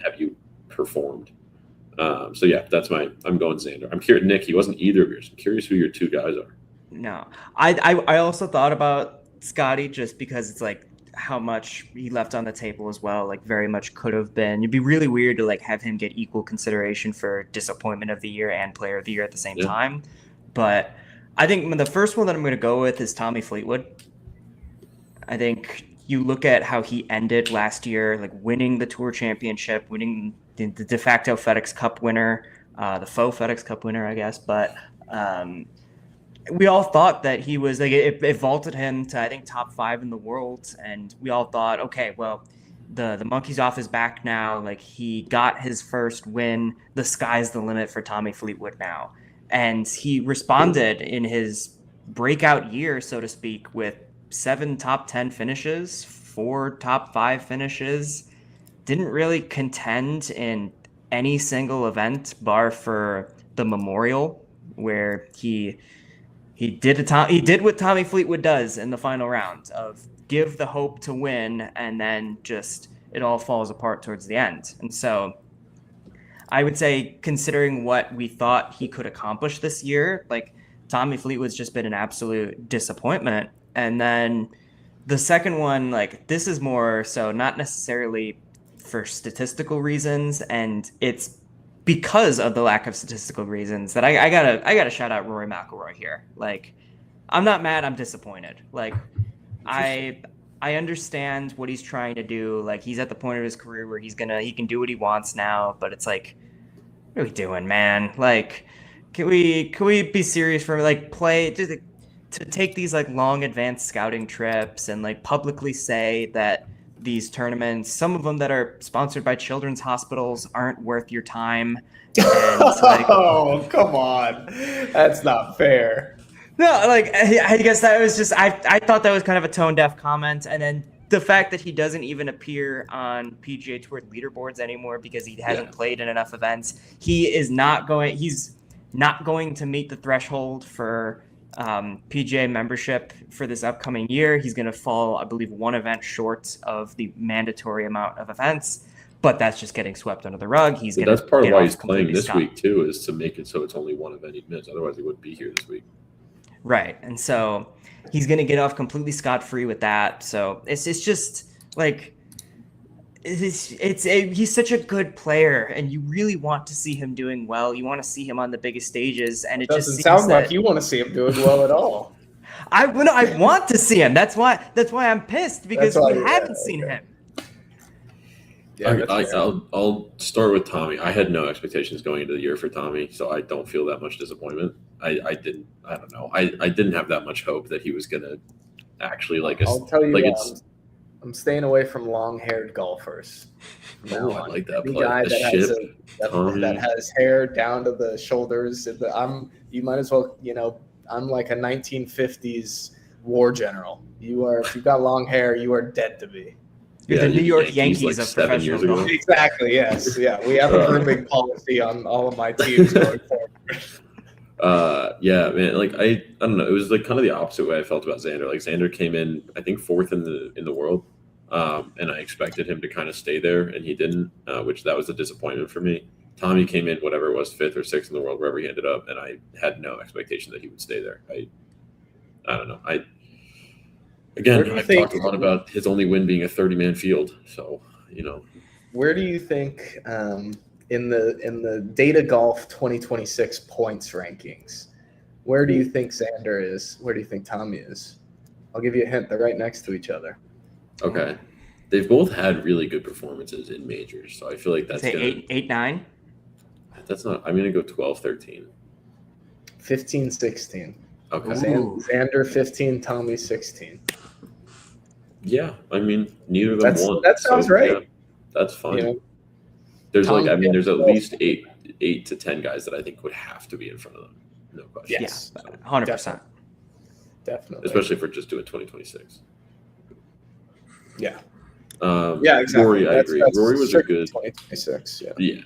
[SPEAKER 3] have you performed. So yeah, I'm going Xander. I'm curious, Nick. He wasn't either of yours. I'm curious who your two guys are.
[SPEAKER 2] No, I also thought about Scotty just because it's like how much he left on the table as well. Like very much could have been. It'd be really weird to like have him get equal consideration for disappointment of the year and player of the year at the same time. But I think the first one that I'm going to go with is Tommy Fleetwood. I think you look at how he ended last year, like winning the Tour Championship, winning the de facto FedEx Cup winner, the faux FedEx Cup winner, I guess. But we all thought that he was like it vaulted him to I think top 5 in the world, and we all thought, okay, well, the monkey's off his back now. Like he got his first win. The sky's the limit for Tommy Fleetwood now, and he responded in his breakout year, so to speak, with 7 top 10 finishes, 4 top 5 finishes. Didn't really contend in any single event, bar for the Memorial, where he did what Tommy Fleetwood does in the final round of give the hope to win, and then just it all falls apart towards the end. And so I would say, considering what we thought he could accomplish this year, like Tommy Fleetwood's just been an absolute disappointment. And then the second one, like this is more so not necessarily for statistical reasons, and it's because of the lack of statistical reasons that I gotta shout out Rory McIlroy here. Like, I'm not mad, I'm disappointed. Like, I understand what he's trying to do. Like, he's at the point of his career where he can do what he wants now, but it's like, what are we doing, man? Like, can we be serious for like play just to take these like long advanced scouting trips and like publicly say that these tournaments, some of them that are sponsored by children's hospitals, aren't worth your time. And, like,
[SPEAKER 1] oh, come on. That's not fair.
[SPEAKER 2] No, like, I guess that was just, I thought that was kind of a tone-deaf comment. And then the fact that he doesn't even appear on PGA Tour leaderboards anymore because he hasn't played in enough events. He's not going to meet the threshold for PGA membership for this upcoming year. He's going to fall, I believe, 1 event short of the mandatory amount of events, but that's just getting swept under the rug.
[SPEAKER 3] That's part of why he's playing this week too, is to make it so it's only 1 event he'd miss. Otherwise, he wouldn't be here this week.
[SPEAKER 2] Right, and so he's going to get off completely scot-free with that. So it's just like he's such a good player, and you really want to see him doing well. You want to see him on the biggest stages, and it
[SPEAKER 1] doesn't
[SPEAKER 2] just
[SPEAKER 1] sound like you want to see him doing well at all.
[SPEAKER 2] I want to see him. That's why I'm pissed, because we haven't seen him.
[SPEAKER 3] Yeah, I'll start with Tommy. I had no expectations going into the year for Tommy, so I don't feel that much disappointment. I don't know. I didn't have that much hope that he was gonna actually I'll tell you,
[SPEAKER 1] I'm staying away from long-haired golfers.
[SPEAKER 3] No, I like that play.
[SPEAKER 1] Guy that has hair down to the shoulders. You might as well, I'm like a 1950s war general. If you've got long hair, you are dead to me.
[SPEAKER 2] You're the New York Yankees of professional golf.
[SPEAKER 1] Exactly, yes. Yeah, we have a grooming policy on all of my teams going forward.
[SPEAKER 3] Yeah, man. Like I don't know. It was like kind of the opposite way I felt about Xander. Like Xander came in, I think 4th in the world, and I expected him to kind of stay there, and he didn't. Which that was a disappointment for me. Tommy came in, whatever it was, 5th or 6th in the world, wherever he ended up, and I had no expectation that he would stay there. I don't know. I've talked a lot about his only win being a 30-man field. So
[SPEAKER 1] where do you think? In the Data Golf 2026 points rankings, where do you think Xander is? Where do you think Tommy is? I'll give you a hint. They're right next to each other.
[SPEAKER 3] Okay. They've both had really good performances in majors, so I feel like that's
[SPEAKER 2] going to 8-9.
[SPEAKER 3] That's not. I'm going to go 12-13.
[SPEAKER 1] 15-16.
[SPEAKER 3] Okay.
[SPEAKER 1] Xander 15, Tommy 16.
[SPEAKER 3] Yeah, I mean, neither of them won.
[SPEAKER 1] That sounds right. Yeah,
[SPEAKER 3] that's fine. There's there's at least 8 to 10 guys that I think would have to be in front of them. No question.
[SPEAKER 2] Yes, 100%.
[SPEAKER 1] Definitely.
[SPEAKER 3] Especially for just doing 2026.
[SPEAKER 1] Yeah.
[SPEAKER 3] Exactly. Rory, I agree. Rory was a good
[SPEAKER 1] 2026. Yeah.
[SPEAKER 3] Yeah.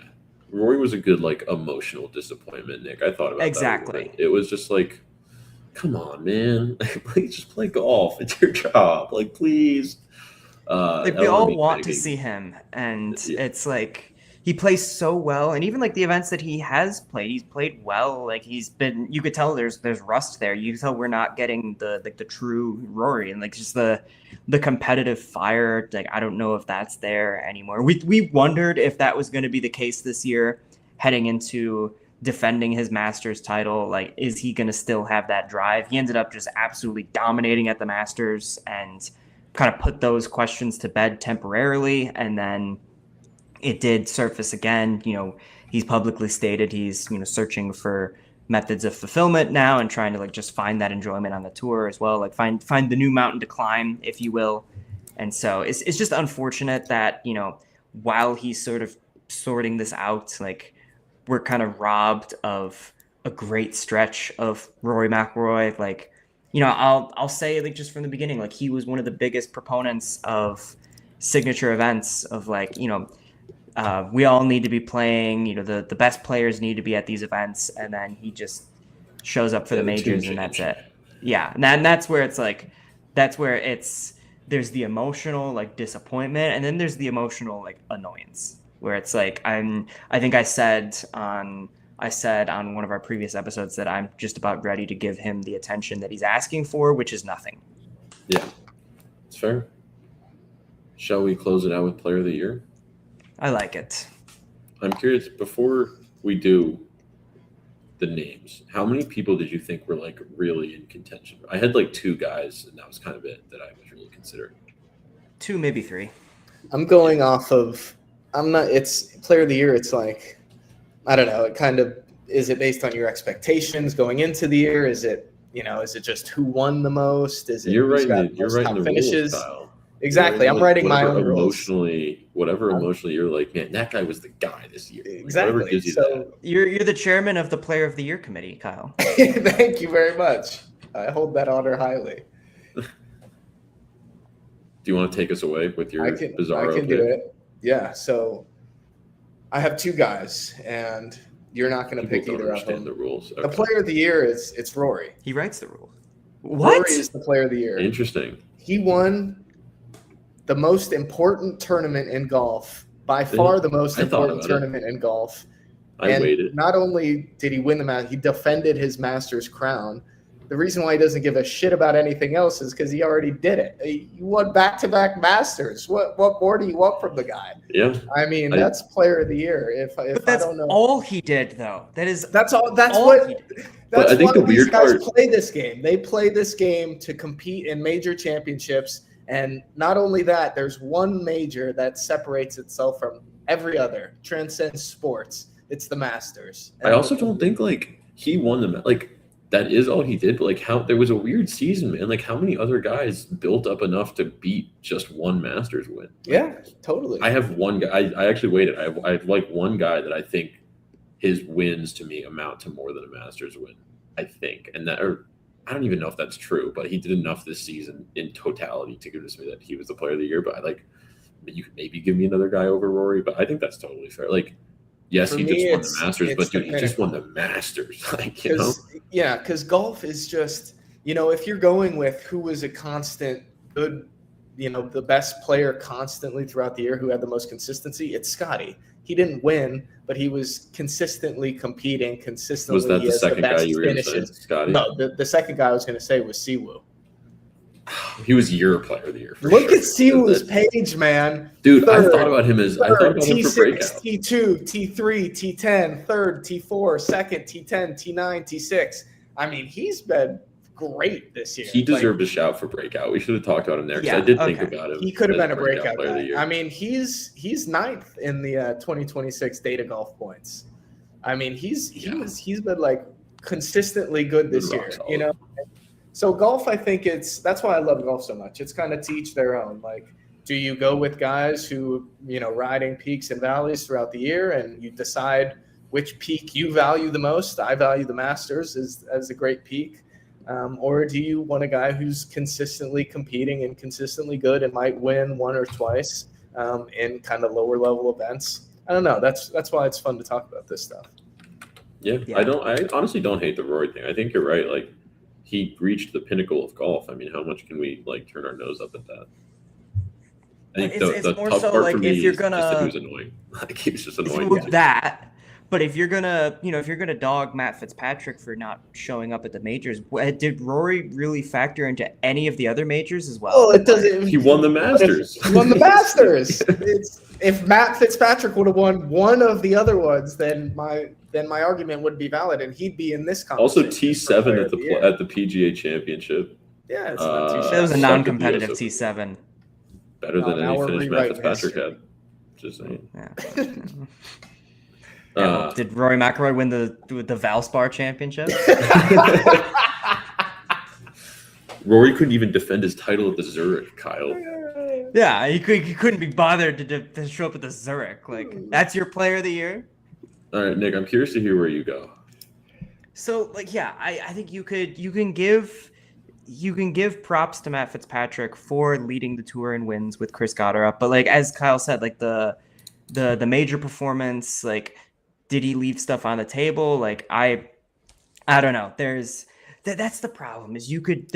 [SPEAKER 3] Rory was a good emotional disappointment, Nick. I thought about
[SPEAKER 2] exactly.
[SPEAKER 3] That. It was just like, come on, man. Please just play golf. It's your job. Please.
[SPEAKER 2] We all want to see him, and it's like he plays so well, and even like the events that he has played, he's played well. Like you could tell there's rust there. You can tell we're not getting the true Rory, and like just the competitive fire. Like I don't know if that's there anymore. We wondered if that was going to be the case this year, heading into defending his Masters title. Like, is he going to still have that drive? He ended up just absolutely dominating at the Masters and kind of put those questions to bed temporarily, and then it did surface again. He's publicly stated he's searching for methods of fulfillment now and trying to like just find that enjoyment on the tour as well, like find the new mountain to climb, if you will. And so it's just unfortunate that while he's sort of sorting this out, like we're kind of robbed of a great stretch of Rory McIlroy. Like I'll say, like, just from the beginning, like he was one of the biggest proponents of signature events, of like we all need to be playing, the best players need to be at these events, and then he just shows up for the majors and that's it. Yeah. And that's where it's like, there's the emotional like disappointment, and then there's the emotional like annoyance, where it's like, I think I said on one of our previous episodes that I'm just about ready to give him the attention that he's asking for, which is nothing.
[SPEAKER 3] Yeah, it's fair. Shall we close it out with Player of the Year?
[SPEAKER 2] I like it.
[SPEAKER 3] I'm curious, before we do the names, how many people did you think were like really in contention? I had like 2 guys, and that was kind of it that I was really considering.
[SPEAKER 2] 2, maybe 3.
[SPEAKER 1] I'm going off of, it's Player of the Year. It's like, I don't know. It kind of, is it based on your expectations going into the year? Is it, is it just who won the most? Is it
[SPEAKER 3] you're right
[SPEAKER 1] in the finishes? Rules, Kyle. Exactly. I'm writing my own
[SPEAKER 3] emotionally, emotionally you're like, man, that guy was the guy this year.
[SPEAKER 1] Exactly.
[SPEAKER 3] Like, gives you
[SPEAKER 1] so
[SPEAKER 3] that.
[SPEAKER 2] You're the chairman of the Player of the Year committee, Kyle.
[SPEAKER 1] Thank you very much. I hold that honor highly.
[SPEAKER 3] Do you want to take us away with your bizarro?
[SPEAKER 1] I can do it. Yeah. So I have 2 guys, and you're not going to pick either of them.
[SPEAKER 3] The rules. Okay.
[SPEAKER 1] The Player of the Year it's Rory.
[SPEAKER 2] He writes the rule. What?
[SPEAKER 1] Rory is the Player of the Year.
[SPEAKER 3] Interesting.
[SPEAKER 1] He won the most important tournament in golf, by far the most important tournament in golf.
[SPEAKER 3] I waited.
[SPEAKER 1] Not only did he win the match, he defended his Masters crown. The reason why he doesn't give a shit about anything else is because he already did it. He won back-to-back Masters. What more do you want from the guy?
[SPEAKER 3] Yeah.
[SPEAKER 1] I mean, that's Player of the Year. If
[SPEAKER 2] that's
[SPEAKER 1] I don't know,
[SPEAKER 2] all he did, though.
[SPEAKER 1] That's all. That's what. That's
[SPEAKER 3] I think
[SPEAKER 1] why
[SPEAKER 3] the weird
[SPEAKER 1] these guys
[SPEAKER 3] part
[SPEAKER 1] play this game. They play this game to compete in major championships. And not only that, there's one major that separates itself from every other, transcends sports. It's the Masters.
[SPEAKER 3] I also don't think like he won the like that is all he did. But like how there was a weird season, man. Like how many other guys built up enough to beat just one Masters win?
[SPEAKER 1] Yeah, totally.
[SPEAKER 3] I have one guy. I actually waited. I have like one guy that I think his wins to me amount to more than a Masters win. I think, and that or. I don't even know if that's true, but he did enough this season in totality to convince me that he was the Player of the Year. But you could maybe give me another guy over Rory, but I think that's totally fair. Like, yes, he just won the Masters, but dude, he just won the Masters. Like,
[SPEAKER 1] yeah, because golf is just, if you're going with who was a constant good, the best player constantly throughout the year, who had the most consistency, it's Scotty. He didn't win, but he was consistently competing, consistently.
[SPEAKER 3] Was that the second guy you were going to say, Scotty?
[SPEAKER 1] No, the second guy I was going to say was Siwoo.
[SPEAKER 3] He was your Player of the Year.
[SPEAKER 1] Look at Siwoo's page, man.
[SPEAKER 3] Dude, third, I thought about him as
[SPEAKER 1] T6,
[SPEAKER 3] for breakout.
[SPEAKER 1] T2, T3, T10, third, T4, second, T10, T9, T6. I mean, he's been great this year.
[SPEAKER 3] He deserved a shout for breakout. We should have talked about him there because I did think about him.
[SPEAKER 1] He could have been a breakout player of the year. I mean, he's 9th in the 2026 data golf points. I mean, he's been like consistently good this year. So golf, I think that's why I love golf so much. It's kind of to each their own. Like, do you go with guys who riding peaks and valleys throughout the year, and you decide which peak you value the most? I value the Masters as a great peak. Or do you want a guy who's consistently competing and consistently good and might win one or twice in kind of lower level events? I don't know. That's why it's fun to talk about this stuff.
[SPEAKER 3] Yeah. I honestly don't hate the Rory thing. I think you're right. Like, he reached the pinnacle of golf. I mean, how much can we like turn our nose up at that? I think
[SPEAKER 2] It's
[SPEAKER 3] the
[SPEAKER 2] more
[SPEAKER 3] tough
[SPEAKER 2] so
[SPEAKER 3] part
[SPEAKER 2] like
[SPEAKER 3] for me
[SPEAKER 2] if you're
[SPEAKER 3] is just that he was
[SPEAKER 2] gonna
[SPEAKER 3] annoying. Like he was just annoying.
[SPEAKER 2] with that. But if you're gonna, if you're gonna dog Matt Fitzpatrick for not showing up at the majors, did Rory really factor into any of the other majors as well?
[SPEAKER 1] Oh, it doesn't.
[SPEAKER 3] He won the Masters.
[SPEAKER 1] He won the Masters. If Matt Fitzpatrick would have won one of the other ones, then my argument would be valid, and he'd be in this conversation.
[SPEAKER 3] Also T7 at the PGA Championship.
[SPEAKER 1] Yeah, it's not too
[SPEAKER 2] It
[SPEAKER 1] shabby.
[SPEAKER 2] was a non-competitive T7.
[SPEAKER 3] Better than any finish Matt Fitzpatrick had. Just saying.
[SPEAKER 2] Yeah. Did Rory McIlroy win the Valspar Championship?
[SPEAKER 3] Rory couldn't even defend his title at the Zurich, Kyle.
[SPEAKER 2] Yeah, he couldn't be bothered to show up at the Zurich. Like, that's your player of the year?
[SPEAKER 3] All right, Nick, I'm curious to hear where you go.
[SPEAKER 2] So, I think you can give props to Matt Fitzpatrick for leading the tour in wins with Chris Gotterup. But as Kyle said, the major performance, did he leave stuff on the table? I don't know. That's the problem is you could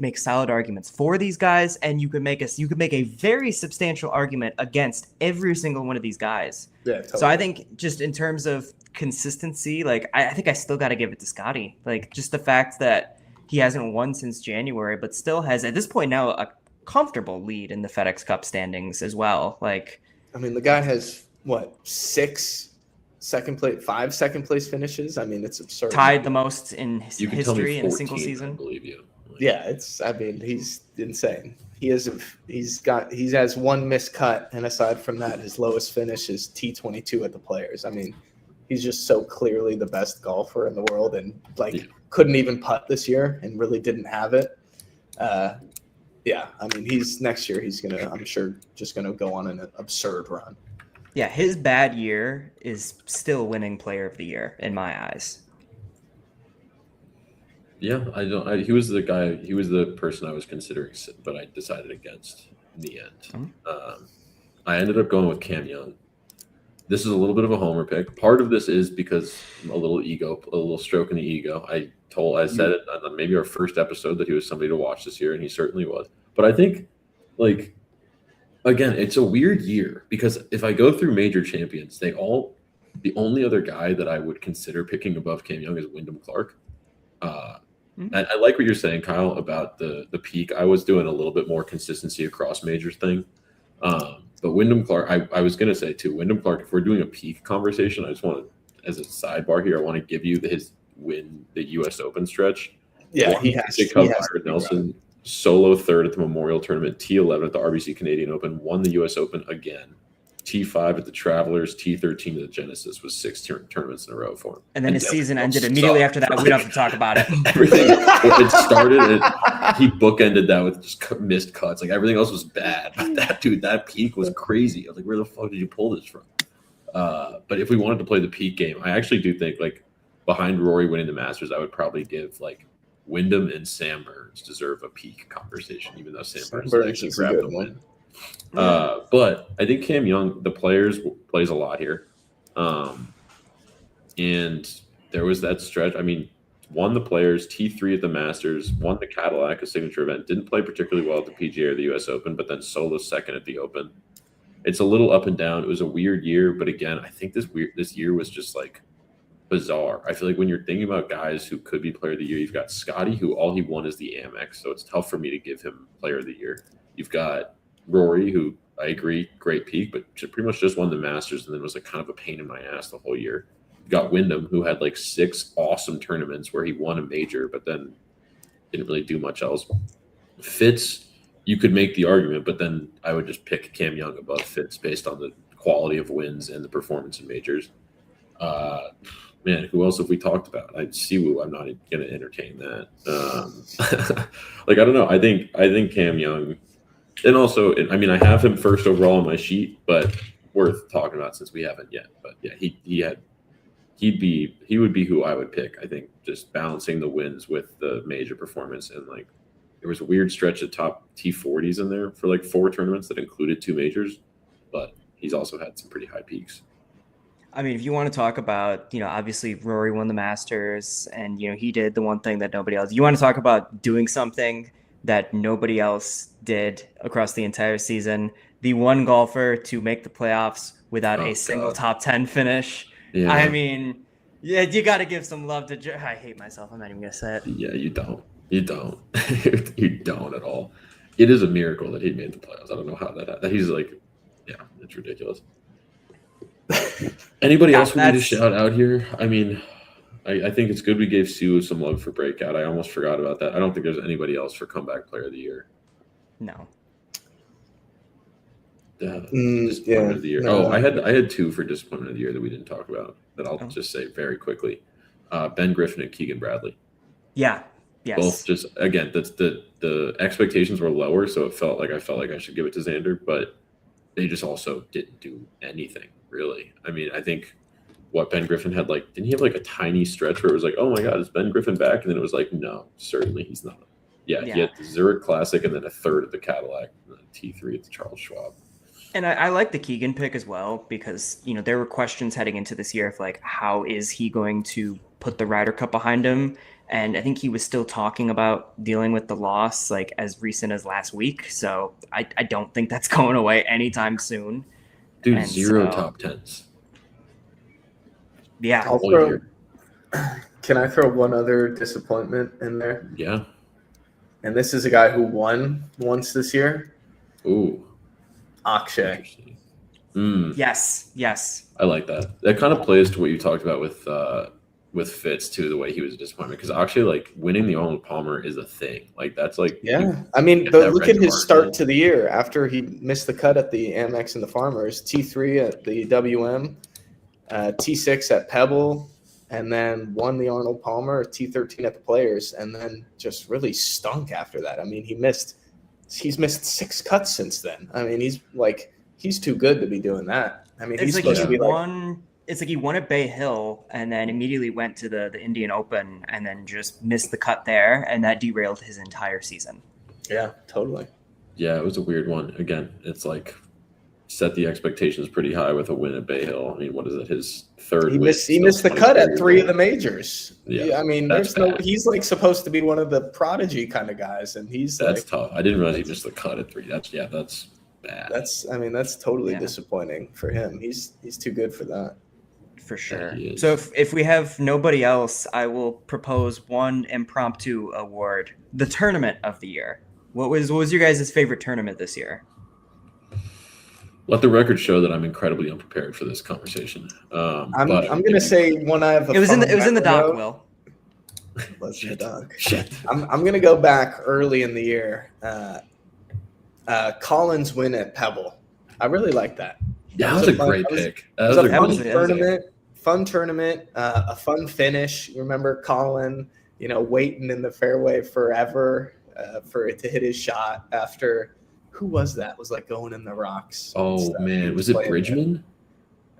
[SPEAKER 2] make solid arguments for these guys, and you could make a very substantial argument against every single one of these guys.
[SPEAKER 1] Yeah, totally.
[SPEAKER 2] So I think just in terms of consistency, I think I still got to give it to Scotty. Just the fact that he hasn't won since January, but still has at this point now a comfortable lead in the FedEx Cup standings as well.
[SPEAKER 1] The guy has what, 5 second place finishes. It's absurd.
[SPEAKER 2] Tied the most in history in a
[SPEAKER 3] 14,
[SPEAKER 2] single season.
[SPEAKER 3] I believe you.
[SPEAKER 1] Yeah, he's insane. He has one missed cut, and aside from that, his lowest finish is T22 at the Players. He's just so clearly the best golfer in the world, and couldn't even putt this year, and really didn't have it. Next year he's gonna, I'm sure, just gonna go on an absurd run.
[SPEAKER 2] Yeah, his bad year is still winning player of the year in my eyes.
[SPEAKER 3] Yeah, he was the guy. He was the person I was considering, but I decided against in the end. I ended up going with Cam Young. This is a little bit of a homer pick. Part of this is because a little stroke in the ego. I said it on maybe our first episode that he was somebody to watch this year, and he certainly was. But I think, again, it's a weird year because if I go through major champions, the only other guy that I would consider picking above Cam Young is Wyndham Clark. I like what you're saying, Kyle, about the peak. I was doing a little bit more consistency across majors thing. But Wyndham Clark, I was going to say too, Wyndham Clark, if we're doing a peak conversation, I just want to, as a sidebar here, I want to give you his win, the U.S. Open stretch.
[SPEAKER 1] Yeah, he has.
[SPEAKER 3] Byron Nelson, solo third at the Memorial Tournament, T11 at the RBC Canadian Open, won the U.S. Open again. T5 at the Travelers, T13 at the Genesis was 6 tournaments in a row for him.
[SPEAKER 2] And then his season ended immediately after that. We don't have to talk about it.
[SPEAKER 3] Everything it started, he bookended that with just missed cuts. Everything else was bad. But that peak was crazy. I was like, where the fuck did you pull this from? But if we wanted to play the peak game, I actually do think behind Rory winning the Masters, I would probably give Wyndham and Sam Burns deserve a peak conversation, even though Sam Burns actually grabbed the win. But I think Cam Young, the Players, plays a lot here. And there was that stretch. Won the Players, T3 at the Masters, won the Cadillac, a signature event, didn't play particularly well at the PGA or the US Open, but then solo second at the Open. It's a little up and down. It was a weird year, but again, I think this year was just bizarre. I feel like when you're thinking about guys who could be player of the year, you've got Scotty, who all he won is the Amex, so it's tough for me to give him player of the year. You've got Rory, who I agree, great peak, but pretty much just won the Masters and then was kind of a pain in my ass the whole year. You've got Wyndham, who had 6 awesome tournaments where he won a major, but then didn't really do much else. Fitz, you could make the argument, but then I would just pick Cam Young above Fitz based on the quality of wins and the performance in majors. Man, who else have we talked about? I'm not going to entertain that. I don't know. I think Cam Young. And also, I have him first overall on my sheet, but worth talking about since we haven't yet. But yeah, he would be who I would pick. I think just balancing the wins with the major performance, and there was a weird stretch of top T40s in there for 4 tournaments that included 2 majors, but he's also had some pretty high peaks.
[SPEAKER 2] If you want to talk about, obviously Rory won the Masters, and he did the one thing that nobody else. You want to talk about doing something that nobody else did across the entire season. the one golfer to make the playoffs without
[SPEAKER 3] Oh,
[SPEAKER 2] a single
[SPEAKER 3] God.
[SPEAKER 2] top 10 finish.
[SPEAKER 3] Yeah.
[SPEAKER 2] I mean, yeah, you got to give some love to. I hate myself. I'm not even gonna say it.
[SPEAKER 3] Yeah, you don't. You don't. You don't at all. It is a miracle that he made the playoffs. I don't know how that he's like, yeah, it's ridiculous. Anybody else we need to shout out here? I mean, I think it's good we gave Sue some love for breakout. I almost forgot about that. I don't think there's anybody else for comeback player of the year.
[SPEAKER 2] No.
[SPEAKER 3] Disappointment of the year.
[SPEAKER 1] No.
[SPEAKER 3] I had two for disappointment of the year that we didn't talk about that I'll just say very quickly. Ben Griffin and Keegan Bradley.
[SPEAKER 2] Yeah. Yes.
[SPEAKER 3] Both just again, that's the expectations were lower, so I felt like I should give it to Xander, but they just also didn't do anything really. I mean, I think what Ben Griffin had didn't he have a tiny stretch where it was like, oh my God, is Ben Griffin back? And then it was like, no, certainly he's not. Yeah. He had the Zurich Classic and then a third at the Cadillac and then T3 at the Charles Schwab.
[SPEAKER 2] And I like the Keegan pick as well because, there were questions heading into this year of how is he going to put the Ryder Cup behind him? And I think he was still talking about dealing with the loss as recent as last week. So I don't think that's going away anytime soon.
[SPEAKER 3] Dude,
[SPEAKER 2] and
[SPEAKER 3] zero top 10s.
[SPEAKER 2] Yeah.
[SPEAKER 1] Can I throw one other disappointment in there?
[SPEAKER 3] Yeah.
[SPEAKER 1] And this is a guy who won once this year.
[SPEAKER 3] Ooh.
[SPEAKER 1] Akshay.
[SPEAKER 2] Yes.
[SPEAKER 3] I like that. That kind of plays to what you talked about with Fitz too, the way he was a disappointment. Because actually, winning the Arnold Palmer is a thing. That's
[SPEAKER 1] yeah. I mean, look at his start to the year after he missed the cut at the Amex and the Farmers, T3 at the WM, T6 at Pebble, and then won the Arnold Palmer, T13 at the Players, and then just really stunk after that. I mean, he's missed 6 cuts since then. I mean, he's too good to be doing that. I mean, he's supposed to be
[SPEAKER 2] It's like he won at Bay Hill and then immediately went to the Indian Open and then just missed the cut there, and that derailed his entire season.
[SPEAKER 1] Yeah, totally.
[SPEAKER 3] Yeah, it was a weird one. Again, it's set the expectations pretty high with a win at Bay Hill. I mean, what is it? His third win.
[SPEAKER 1] He missed the cut at 3 of the majors.
[SPEAKER 3] Yeah,
[SPEAKER 1] I mean, he's supposed to be one of the prodigy kind of guys, and that's
[SPEAKER 3] tough. I didn't realize he missed the cut at 3. That's bad.
[SPEAKER 1] That's totally disappointing for him. He's too good for that.
[SPEAKER 2] For sure. So if we have nobody else, I will propose one impromptu award: the tournament of the year. What was your guys' favorite tournament this year?
[SPEAKER 3] Let the record show that I'm incredibly unprepared for this conversation.
[SPEAKER 1] I'm going to say one I have.
[SPEAKER 2] It was in the doc, Will.
[SPEAKER 1] Was in the doc.
[SPEAKER 3] Shit.
[SPEAKER 1] I'm going to go back early in the year. Collins' win at Pebble. I really like that.
[SPEAKER 3] Yeah, that was a great pick. That was
[SPEAKER 1] a fun tournament, a fun finish. You remember Colin, waiting in the fairway forever for it to hit his shot after. Who was that? Was going in the rocks.
[SPEAKER 3] Oh man, was it Bridgman?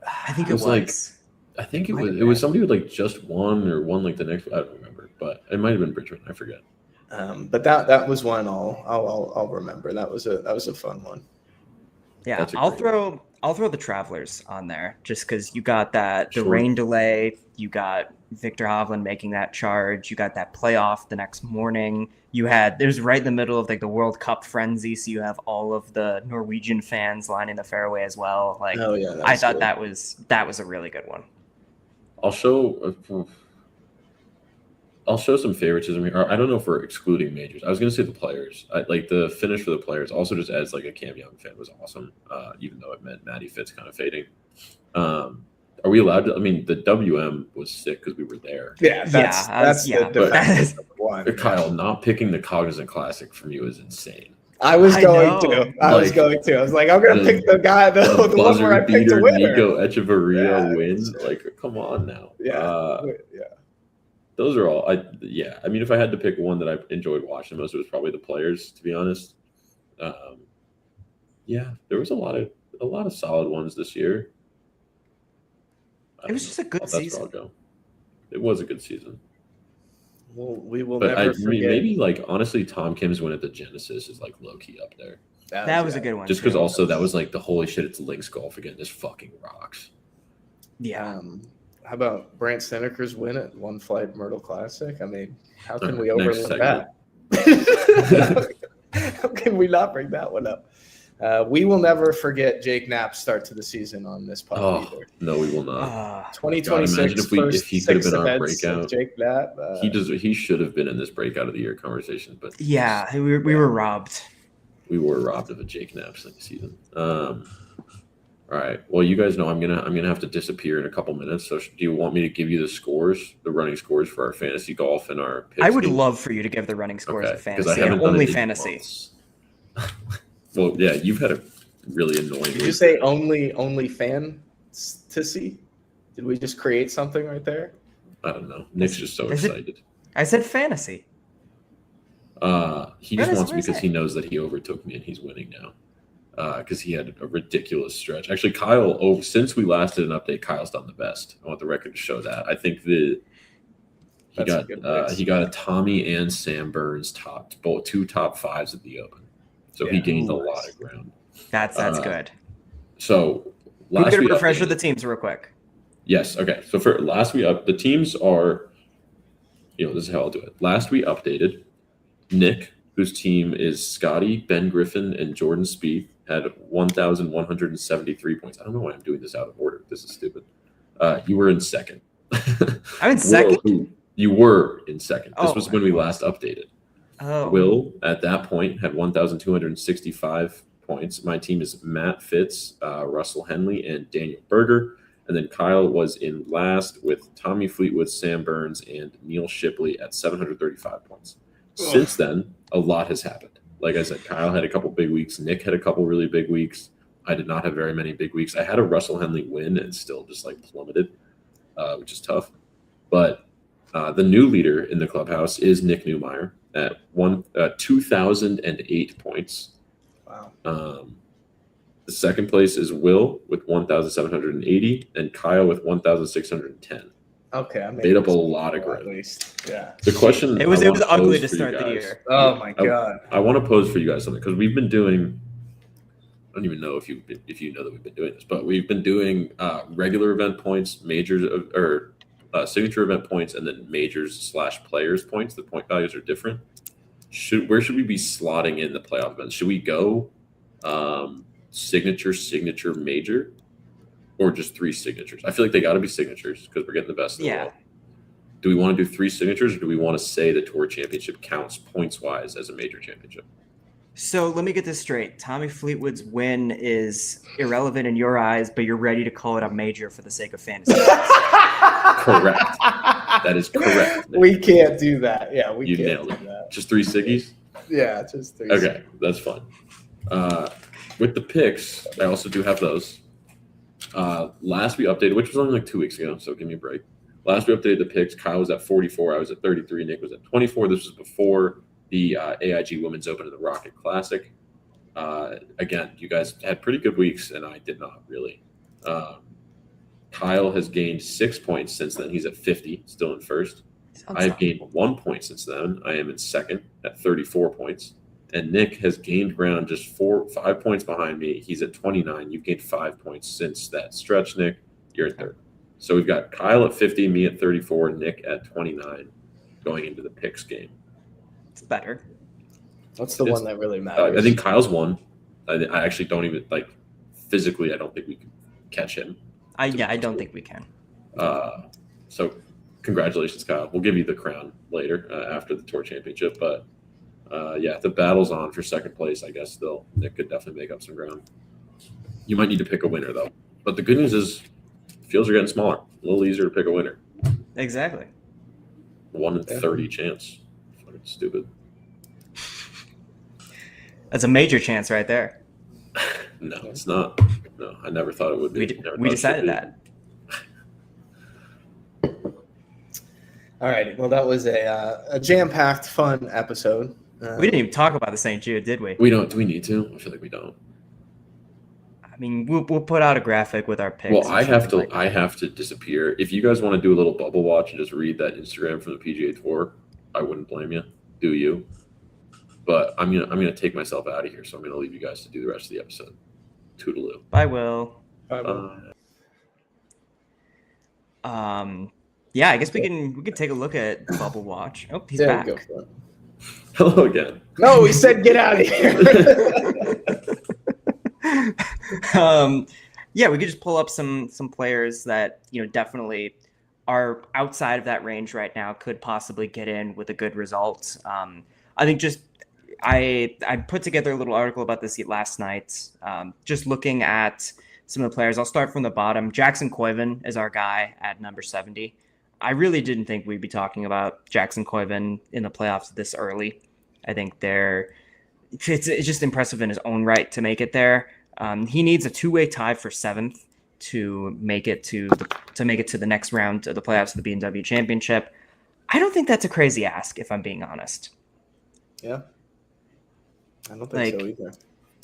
[SPEAKER 2] I think it was.
[SPEAKER 3] I think it was. It was somebody who just won or won the next. I don't remember, but it might have been Bridgman. I forget.
[SPEAKER 1] But that was one I'll remember. That was a fun one.
[SPEAKER 2] Yeah, I'll throw the Travelers on there just because you got the rain delay, you got Victor Hovland making that charge, you got that playoff the next morning. It was right in the middle of the World Cup frenzy, so you have all of the Norwegian fans lining the fairway as well. I thought that was a really good one.
[SPEAKER 3] I'll show some favoritism here. I don't know if we're excluding majors. I was going to say the Players. The finish for the Players also just as a Cam Young fan was awesome, even though it meant Matty Fitz kind of fading. Are we allowed to? I mean, the WM was sick because we were there.
[SPEAKER 1] Yeah, that's the one.
[SPEAKER 3] Kyle, not picking the Cognizant Classic from you is insane.
[SPEAKER 1] I was going to. I was like, I'm going to pick the guy, the one where I picked a winner.
[SPEAKER 3] Nico Echeverria wins. Come on now.
[SPEAKER 1] Yeah.
[SPEAKER 3] Those are all. I mean, if I had to pick one that I enjoyed watching most, it was probably the Players. To be honest, there was a lot of solid ones this year.
[SPEAKER 2] It was just a good season.
[SPEAKER 3] It was a good season.
[SPEAKER 1] Well, we will never forget.
[SPEAKER 3] Maybe honestly, Tom Kim's win at the Genesis is low key up there.
[SPEAKER 2] That was a good one.
[SPEAKER 3] Just because also that was the holy shit, it's links golf again. This fucking rocks.
[SPEAKER 2] Yeah.
[SPEAKER 1] How about Brant Snedeker's win at One Flight Myrtle Classic? I mean, how can we overlook that? How can we not bring that one up? We will never forget Jake Knapp's start to the season on this pod either.
[SPEAKER 3] No, we will not.
[SPEAKER 1] 2026
[SPEAKER 3] imagine if he could have been our
[SPEAKER 1] events
[SPEAKER 3] breakout.
[SPEAKER 1] of Jake Knapp.
[SPEAKER 3] He should have been in this breakout of the year conversation, but
[SPEAKER 2] yeah, we were robbed.
[SPEAKER 3] We were robbed of a Jake Knapp season. All right. Well, you guys know I'm gonna have to disappear in a couple minutes. So, do you want me to give you the running scores for our fantasy golf and our picks?
[SPEAKER 2] I would love for you to give the running scores of fantasy.
[SPEAKER 3] I haven't
[SPEAKER 2] only fantasy.
[SPEAKER 3] Well, yeah, you've had a really annoying.
[SPEAKER 1] Did you say only fantasy? Did we just create something right there?
[SPEAKER 3] I don't know. Nick's just so excited.
[SPEAKER 2] I said fantasy.
[SPEAKER 3] He just wants because he knows that he overtook me and he's winning now. Because he had a ridiculous stretch. Actually, Kyle, since we last did an update, Kyle's done the best. I want the record to show that. I think he got a Tommy and Sam Burns two top fives at the Open, so he gained a lot of ground.
[SPEAKER 2] That's good.
[SPEAKER 3] So
[SPEAKER 2] we're gonna refresh the teams real quick.
[SPEAKER 3] Yes. Okay. So for last we the teams are, this is how I'll do it. Last we updated, Nick, whose team is Scotty, Ben Griffin, and Jordan Spieth, had 1,173 points. I don't know why I'm doing this out of order. This is stupid. You were in second.
[SPEAKER 2] I'm in second?
[SPEAKER 3] You were in second. This was when we last updated.
[SPEAKER 2] Oh.
[SPEAKER 3] Will, at that point, had 1,265 points. My team is Matt Fitz, Russell Henley, and Daniel Berger. And then Kyle was in last with Tommy Fleetwood, Sam Burns, and Neil Shipley at 735 points. Since then, a lot has happened. Like I said, Kyle had a couple big weeks. Nick had a couple really big weeks. I did not have very many big weeks. I had a Russell Henley win and still just plummeted, which is tough. But the new leader in the clubhouse is Nick Newmeyer at 2,008 points.
[SPEAKER 1] Wow.
[SPEAKER 3] The second place is Will with 1,780 and Kyle with 1,610.
[SPEAKER 1] Okay, I
[SPEAKER 3] made up a lot of ground.
[SPEAKER 1] At least, yeah.
[SPEAKER 3] The question
[SPEAKER 2] it was ugly to start the year.
[SPEAKER 1] Oh my god!
[SPEAKER 3] I want to pose for you guys something because we've been doing. I don't even know if you know that we've been doing this, but we've been doing regular event points, majors or signature event points, and then majors/players points. The point values are different. Where should we be slotting in the playoff events? Should we go signature, major? Or just 3 signatures? I feel like they got to be signatures because we're getting the best of the world. Do we want to do 3 signatures or do we want to say the Tour Championship counts points-wise as a major championship?
[SPEAKER 2] So let me get this straight. Tommy Fleetwood's win is irrelevant in your eyes, but you're ready to call it a major for the sake of fantasy.
[SPEAKER 3] Correct. That is correct.
[SPEAKER 1] We can't do that. Yeah,
[SPEAKER 3] you
[SPEAKER 1] can't
[SPEAKER 3] nailed
[SPEAKER 1] do
[SPEAKER 3] it.
[SPEAKER 1] That.
[SPEAKER 3] Just 3 siggies?
[SPEAKER 1] Yeah, just 3
[SPEAKER 3] Okay, that's fun. With the picks, I also do have those. Last we updated, which was only 2 weeks ago, so give me a break. Last we updated the picks. Kyle was at 44. I was at 33. Nick was at 24. This was before the AIG Women's Open and the Rocket Classic. Again, you guys had pretty good weeks, and I did not really. Kyle has gained 6 points since then. He's at 50, still in first. I've gained 1 point since then. I am in second at 34 points. And Nick has gained ground just 5 points behind me. He's at 29. You've gained 5 points since that stretch, Nick. You're in third. So we've got Kyle at 50, me at 34, Nick at 29 going into the picks game.
[SPEAKER 2] It's better.
[SPEAKER 1] What's the one that really matters?
[SPEAKER 3] I think Kyle's won. I actually don't even, physically, I don't think we can catch him.
[SPEAKER 2] I don't think we can.
[SPEAKER 3] So congratulations, Kyle. We'll give you the crown later after the Tour Championship, but the battle's on for second place. I guess Nick could definitely make up some ground. You might need to pick a winner though. But the good news is fields are getting smaller. A little easier to pick a winner.
[SPEAKER 2] Exactly.
[SPEAKER 3] 1 in 30 chance. Fucking stupid.
[SPEAKER 2] That's a major chance right there.
[SPEAKER 3] No, it's not. No, I never thought it would be.
[SPEAKER 2] We decided that.
[SPEAKER 1] All righty. Well, that was a jam-packed, fun episode.
[SPEAKER 2] We didn't even talk about the St. Jude, did we?
[SPEAKER 3] We don't. Do we need to? I feel like we don't.
[SPEAKER 2] I mean, we'll put out a graphic with our picks.
[SPEAKER 3] Well, I have to disappear. If you guys want to do a little bubble watch and just read that Instagram from the PGA Tour, I wouldn't blame you. Do you? But I'm gonna take myself out of here, so I'm gonna leave you guys to do the rest of the episode. Toodaloo.
[SPEAKER 2] Bye, Will.
[SPEAKER 1] Bye, Will.
[SPEAKER 2] Yeah, I guess we can take a look at Bubble Watch. Oh, he's back.
[SPEAKER 1] Go for it.
[SPEAKER 3] Hello again.
[SPEAKER 1] No, we said get out of here.
[SPEAKER 2] Yeah, we could just pull up some players that definitely are outside of that range right now, could possibly get in with a good result. I think I put together a little article about this last night. Just looking at some of the players, I'll start from the bottom. Jackson Koiven is our guy at number 70. I really didn't think we'd be talking about Jackson Koiven in the playoffs this early. I think it's just impressive in his own right to make it there. He needs a two-way tie for 7th to make it to the next round of the playoffs of the BMW Championship. I don't think that's a crazy ask, if I'm being honest.
[SPEAKER 1] Yeah, I don't think so either.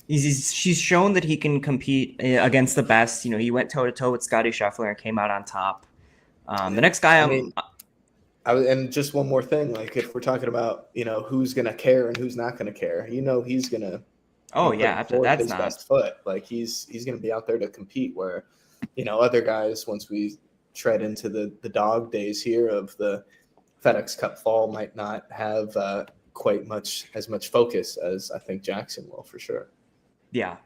[SPEAKER 2] She's shown that he can compete against the best. He went toe-to-toe with Scotty Scheffler and came out on top. The next guy,
[SPEAKER 1] and just one more thing, like if we're talking about who's gonna care and who's not gonna care, he's gonna
[SPEAKER 2] after that's
[SPEAKER 1] his
[SPEAKER 2] not
[SPEAKER 1] best foot. Like he's gonna be out there to compete. Where other guys, once we tread into the dog days here of the FedEx Cup Fall, might not have quite as much focus as I think Jackson will for sure.
[SPEAKER 2] Yeah.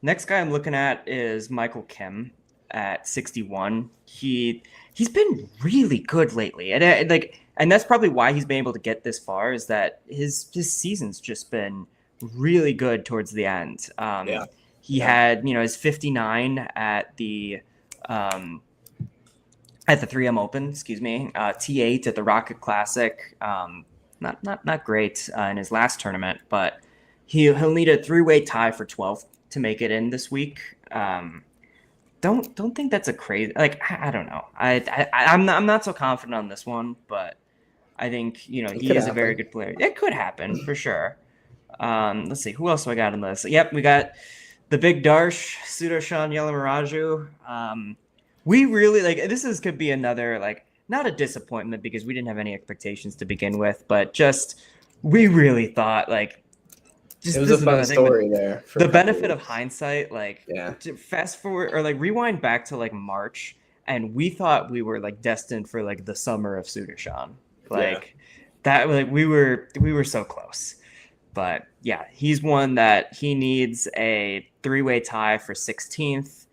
[SPEAKER 2] Next guy I'm looking at is Michael Kim at 61. He's been really good lately, and that's probably why he's been able to get this far. Is that his season's just been really good towards the end. He had his 59 at the 3M Open, T8 at the Rocket Classic. Not great in his last tournament, but he'll need a 3-way tie for 12th to make it in this week. Don't think that's a crazy, I don't know. I'm not so confident on this one, but I think he is a very good player. It could happen for sure. Let's see who else do I got on this. Yep, we got the big Darsh Sudarshan Yalamaraju. We really could be another not a disappointment because we didn't have any expectations to begin with, but just we really thought
[SPEAKER 1] it was a fun story there.
[SPEAKER 2] The benefit of hindsight, fast forward or rewind back to March, and we thought we were destined for the summer of Sudarshan. We were so close. But yeah, he's one that he needs a 3-way tie for 16th.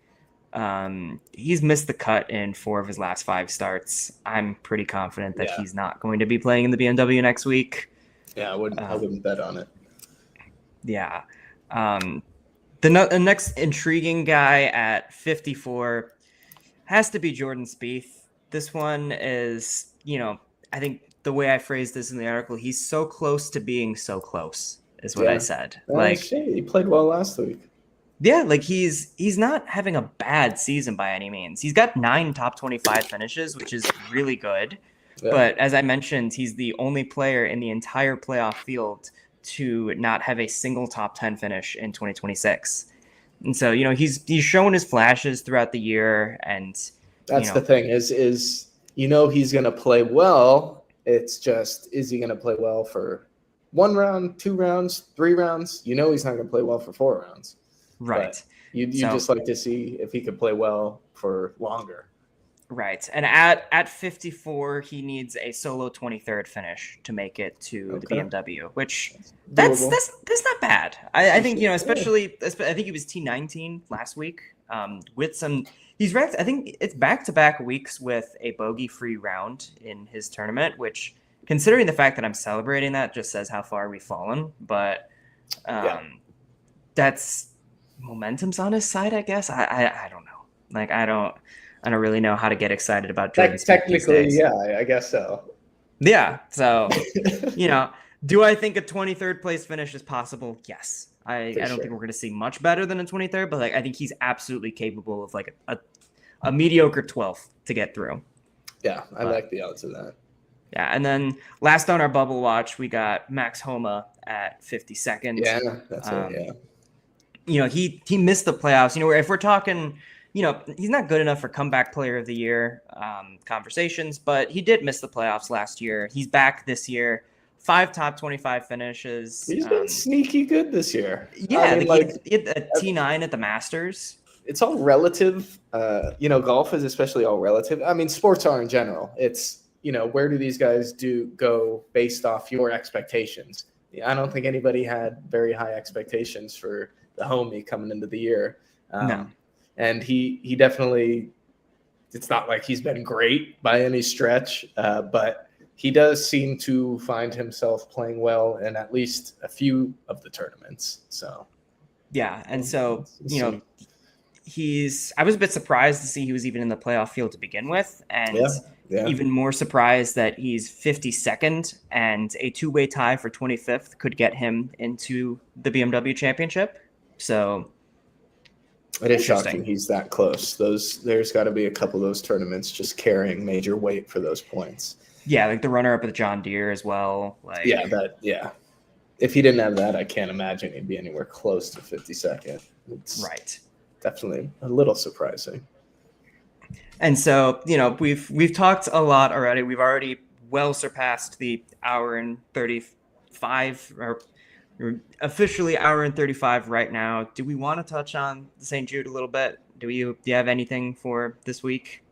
[SPEAKER 2] He's missed the cut in 4 of his last 5 starts. I'm pretty confident that he's not going to be playing in the BMW next week.
[SPEAKER 1] Yeah, I wouldn't bet on it.
[SPEAKER 2] Yeah. The next intriguing guy at 54 has to be Jordan Spieth. This one is, I think the way I phrased this in the article, he's so close to being so close is what I said.
[SPEAKER 1] He played well last week.
[SPEAKER 2] Yeah, he's not having a bad season by any means. He's got 9 top 25 finishes, which is really good. Yeah. But as I mentioned, he's the only player in the entire playoff field to not have a single top 10 finish in 2026. And so, he's shown his flashes throughout the year, and
[SPEAKER 1] that's the thing is he's going to play well. It's just, is he going to play well for 1 round, 2 rounds, 3 rounds? He's not going to play well for 4 rounds.
[SPEAKER 2] Right.
[SPEAKER 1] But you just like to see if he could play well for longer.
[SPEAKER 2] Right. And at 54, he needs a solo 23rd finish to make it to the BMW, which that's not bad. I think, especially I think he was T19 last week with some – he's ranked – I think it's back-to-back weeks with a bogey-free round in his tournament, which considering the fact that I'm celebrating that just says how far we've fallen. But that's – momentum's on his side, I guess. I don't know. I don't really know how to get excited about Jordan Spieth.
[SPEAKER 1] Technically, yeah, I guess so.
[SPEAKER 2] Yeah. So, do I think a 23rd place finish is possible? Yes. I don't think we're going to see much better than a 23rd, but I think he's absolutely capable of a mediocre 12th to get through.
[SPEAKER 1] Yeah, I like the odds of that.
[SPEAKER 2] Yeah, and then last on our bubble watch, we got Max Homa at 52nd.
[SPEAKER 1] Yeah, that's right. Yeah.
[SPEAKER 2] He missed the playoffs. If we're talking. He's not good enough for comeback player of the year conversations, but he did miss the playoffs last year. He's back this year. 5 top 25 finishes.
[SPEAKER 1] He's been sneaky good this year.
[SPEAKER 2] Yeah, he had a T9 at the Masters.
[SPEAKER 1] It's all relative. Golf is especially all relative. I mean, sports are in general. It's, where do these guys go based off your expectations? I don't think anybody had very high expectations for the homie coming into the year.
[SPEAKER 2] No.
[SPEAKER 1] And he definitely, it's not like he's been great by any stretch, but he does seem to find himself playing well in at least a few of the tournaments. So,
[SPEAKER 2] yeah. And so, I was a bit surprised to see he was even in the playoff field to begin with. And even more surprised that he's 52nd, and a two-way tie for 25th could get him into the BMW championship. So
[SPEAKER 1] it is shocking he's that close. There's got to be a couple of those tournaments just carrying major weight for those points.
[SPEAKER 2] Yeah, like the runner-up of the John Deere as well. Like,
[SPEAKER 1] if he didn't have that, I can't imagine he'd be anywhere close to 52nd. It's
[SPEAKER 2] right.
[SPEAKER 1] Definitely a little surprising.
[SPEAKER 2] And so, we've talked a lot already. We've already well surpassed the hour and 35, or officially hour and 35 right now. Do we want to touch on St. Jude a little bit? Do you have anything for this week?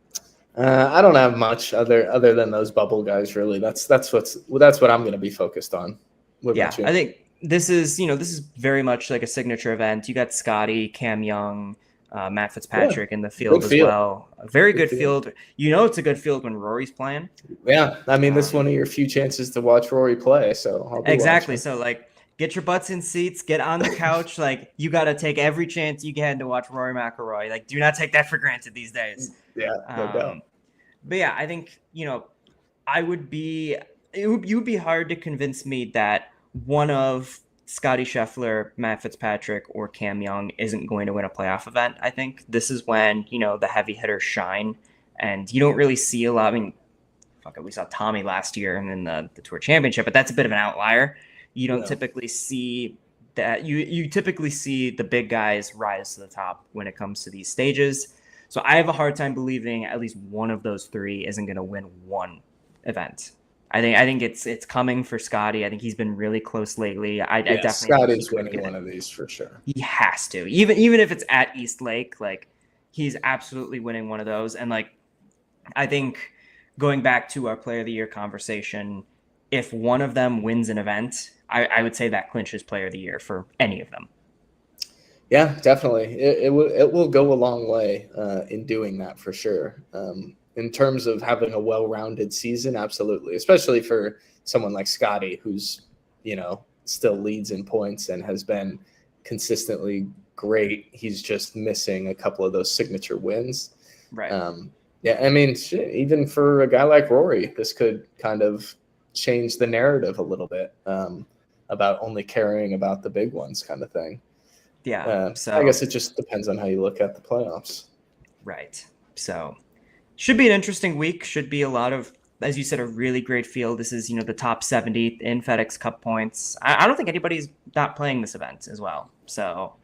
[SPEAKER 1] I don't have much other than those bubble guys. Really, that's what I'm going to be focused on. What about you?
[SPEAKER 2] I think this is very much like a signature event. You got Scotty, Cam Young, Matt Fitzpatrick in the field as well. A very good field. It's a good field when Rory's playing.
[SPEAKER 1] Yeah, I mean, this is one of your few chances to watch Rory play. So I'll be
[SPEAKER 2] exactly.
[SPEAKER 1] watching.
[SPEAKER 2] So like, get your butts in seats, get on the couch. Like, you got to take every chance you can to watch Rory McIlroy. Like, do not take that for granted these days.
[SPEAKER 1] Yeah, no doubt.
[SPEAKER 2] But yeah, I think you would be hard to convince me that one of Scotty Scheffler, Matt Fitzpatrick, or Cam Young isn't going to win a playoff event. I think this is when, the heavy hitters shine, and you don't really see a lot. I mean, we saw Tommy last year and then the Tour Championship, but that's a bit of an outlier. You don't typically see that. You typically see the big guys rise to the top when it comes to these stages. So I have a hard time believing at least one of those three isn't going to win one event. I think it's coming for Scotty. I think he's been really close lately. I definitely
[SPEAKER 1] Scotty's winning one of these for sure.
[SPEAKER 2] He has to, even if it's at East Lake, like he's absolutely winning one of those. And like, I think going back to our Player of the Year conversation, if one of them wins an event, I would say that clinches Player of the Year for any of them.
[SPEAKER 1] Yeah, definitely. It will go a long way in doing that for sure. In terms of having a well-rounded season, absolutely, especially for someone like Scotty, who's, still leads in points and has been consistently great. He's just missing a couple of those signature wins.
[SPEAKER 2] Right.
[SPEAKER 1] I mean, even for a guy like Rory, this could kind of change the narrative a little bit about only caring about the big ones kind of thing.
[SPEAKER 2] Yeah. So
[SPEAKER 1] I guess it just depends on how you look at the playoffs.
[SPEAKER 2] Right. So should be an interesting week. Should be a lot of, as you said, a really great field. This is, the top 70 in FedEx Cup points. I don't think anybody's not playing this event as well. So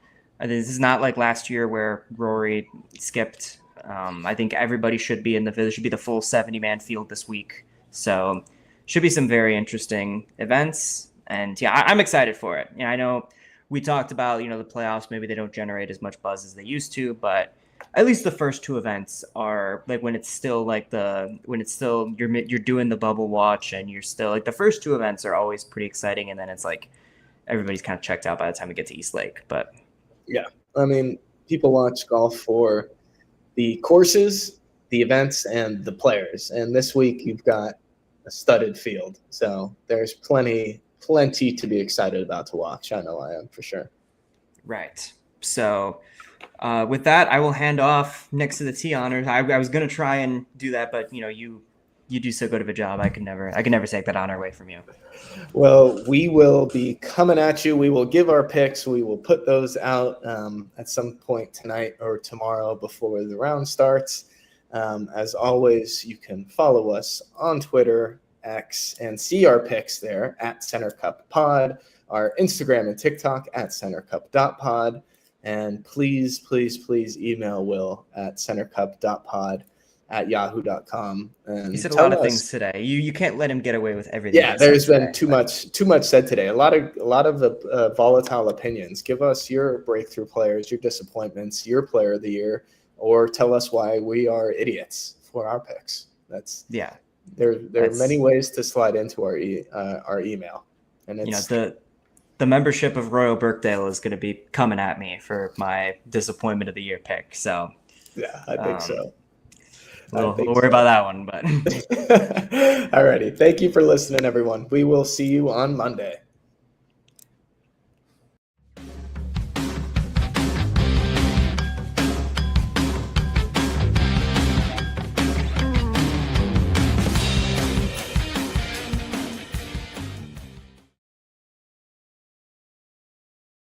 [SPEAKER 2] this is not like last year where Rory skipped. I think everybody should be there should be the full 70-man field this week. So should be some very interesting events. And yeah, I'm excited for it. I know we talked about, the playoffs, maybe they don't generate as much buzz as they used to, but at least the first two events are like when it's still you're doing the bubble watch and you're still like the first two events are always pretty exciting. And then it's like everybody's kind of checked out by the time we get to East Lake. But
[SPEAKER 1] yeah, I mean, people watch golf for the courses, the events, and the players. And this week you've got a studded field. So there's plenty to be excited about to watch. I know I am for sure.
[SPEAKER 2] Right. So with that, I will hand off next to the tee honors. I was going to try and do that, but you do so good of a job. I can never take that honor away from you.
[SPEAKER 1] Well, we will be coming at you. We will give our picks. We will put those out at some point tonight or tomorrow before the round starts. As always, you can follow us on Twitter, X, and see our picks there at Center Cup Pod, our Instagram and TikTok at centercup.pod. And please email Will at centercup.pod@yahoo.com. And
[SPEAKER 2] he said a lot of things today. You can't let him get away with everything.
[SPEAKER 1] Yeah, there's been too much said today. A lot of volatile opinions. Give us your breakthrough players, your disappointments, your player of the year, or tell us why we are idiots for our picks. There are many ways to slide into our email, and it's
[SPEAKER 2] the membership of Royal Birkdale is going to be coming at me for my disappointment of the year pick. So
[SPEAKER 1] Yeah, I think so.
[SPEAKER 2] We'll worry about that one. But
[SPEAKER 1] Alrighty. Thank you for listening, everyone. We will see you on Monday.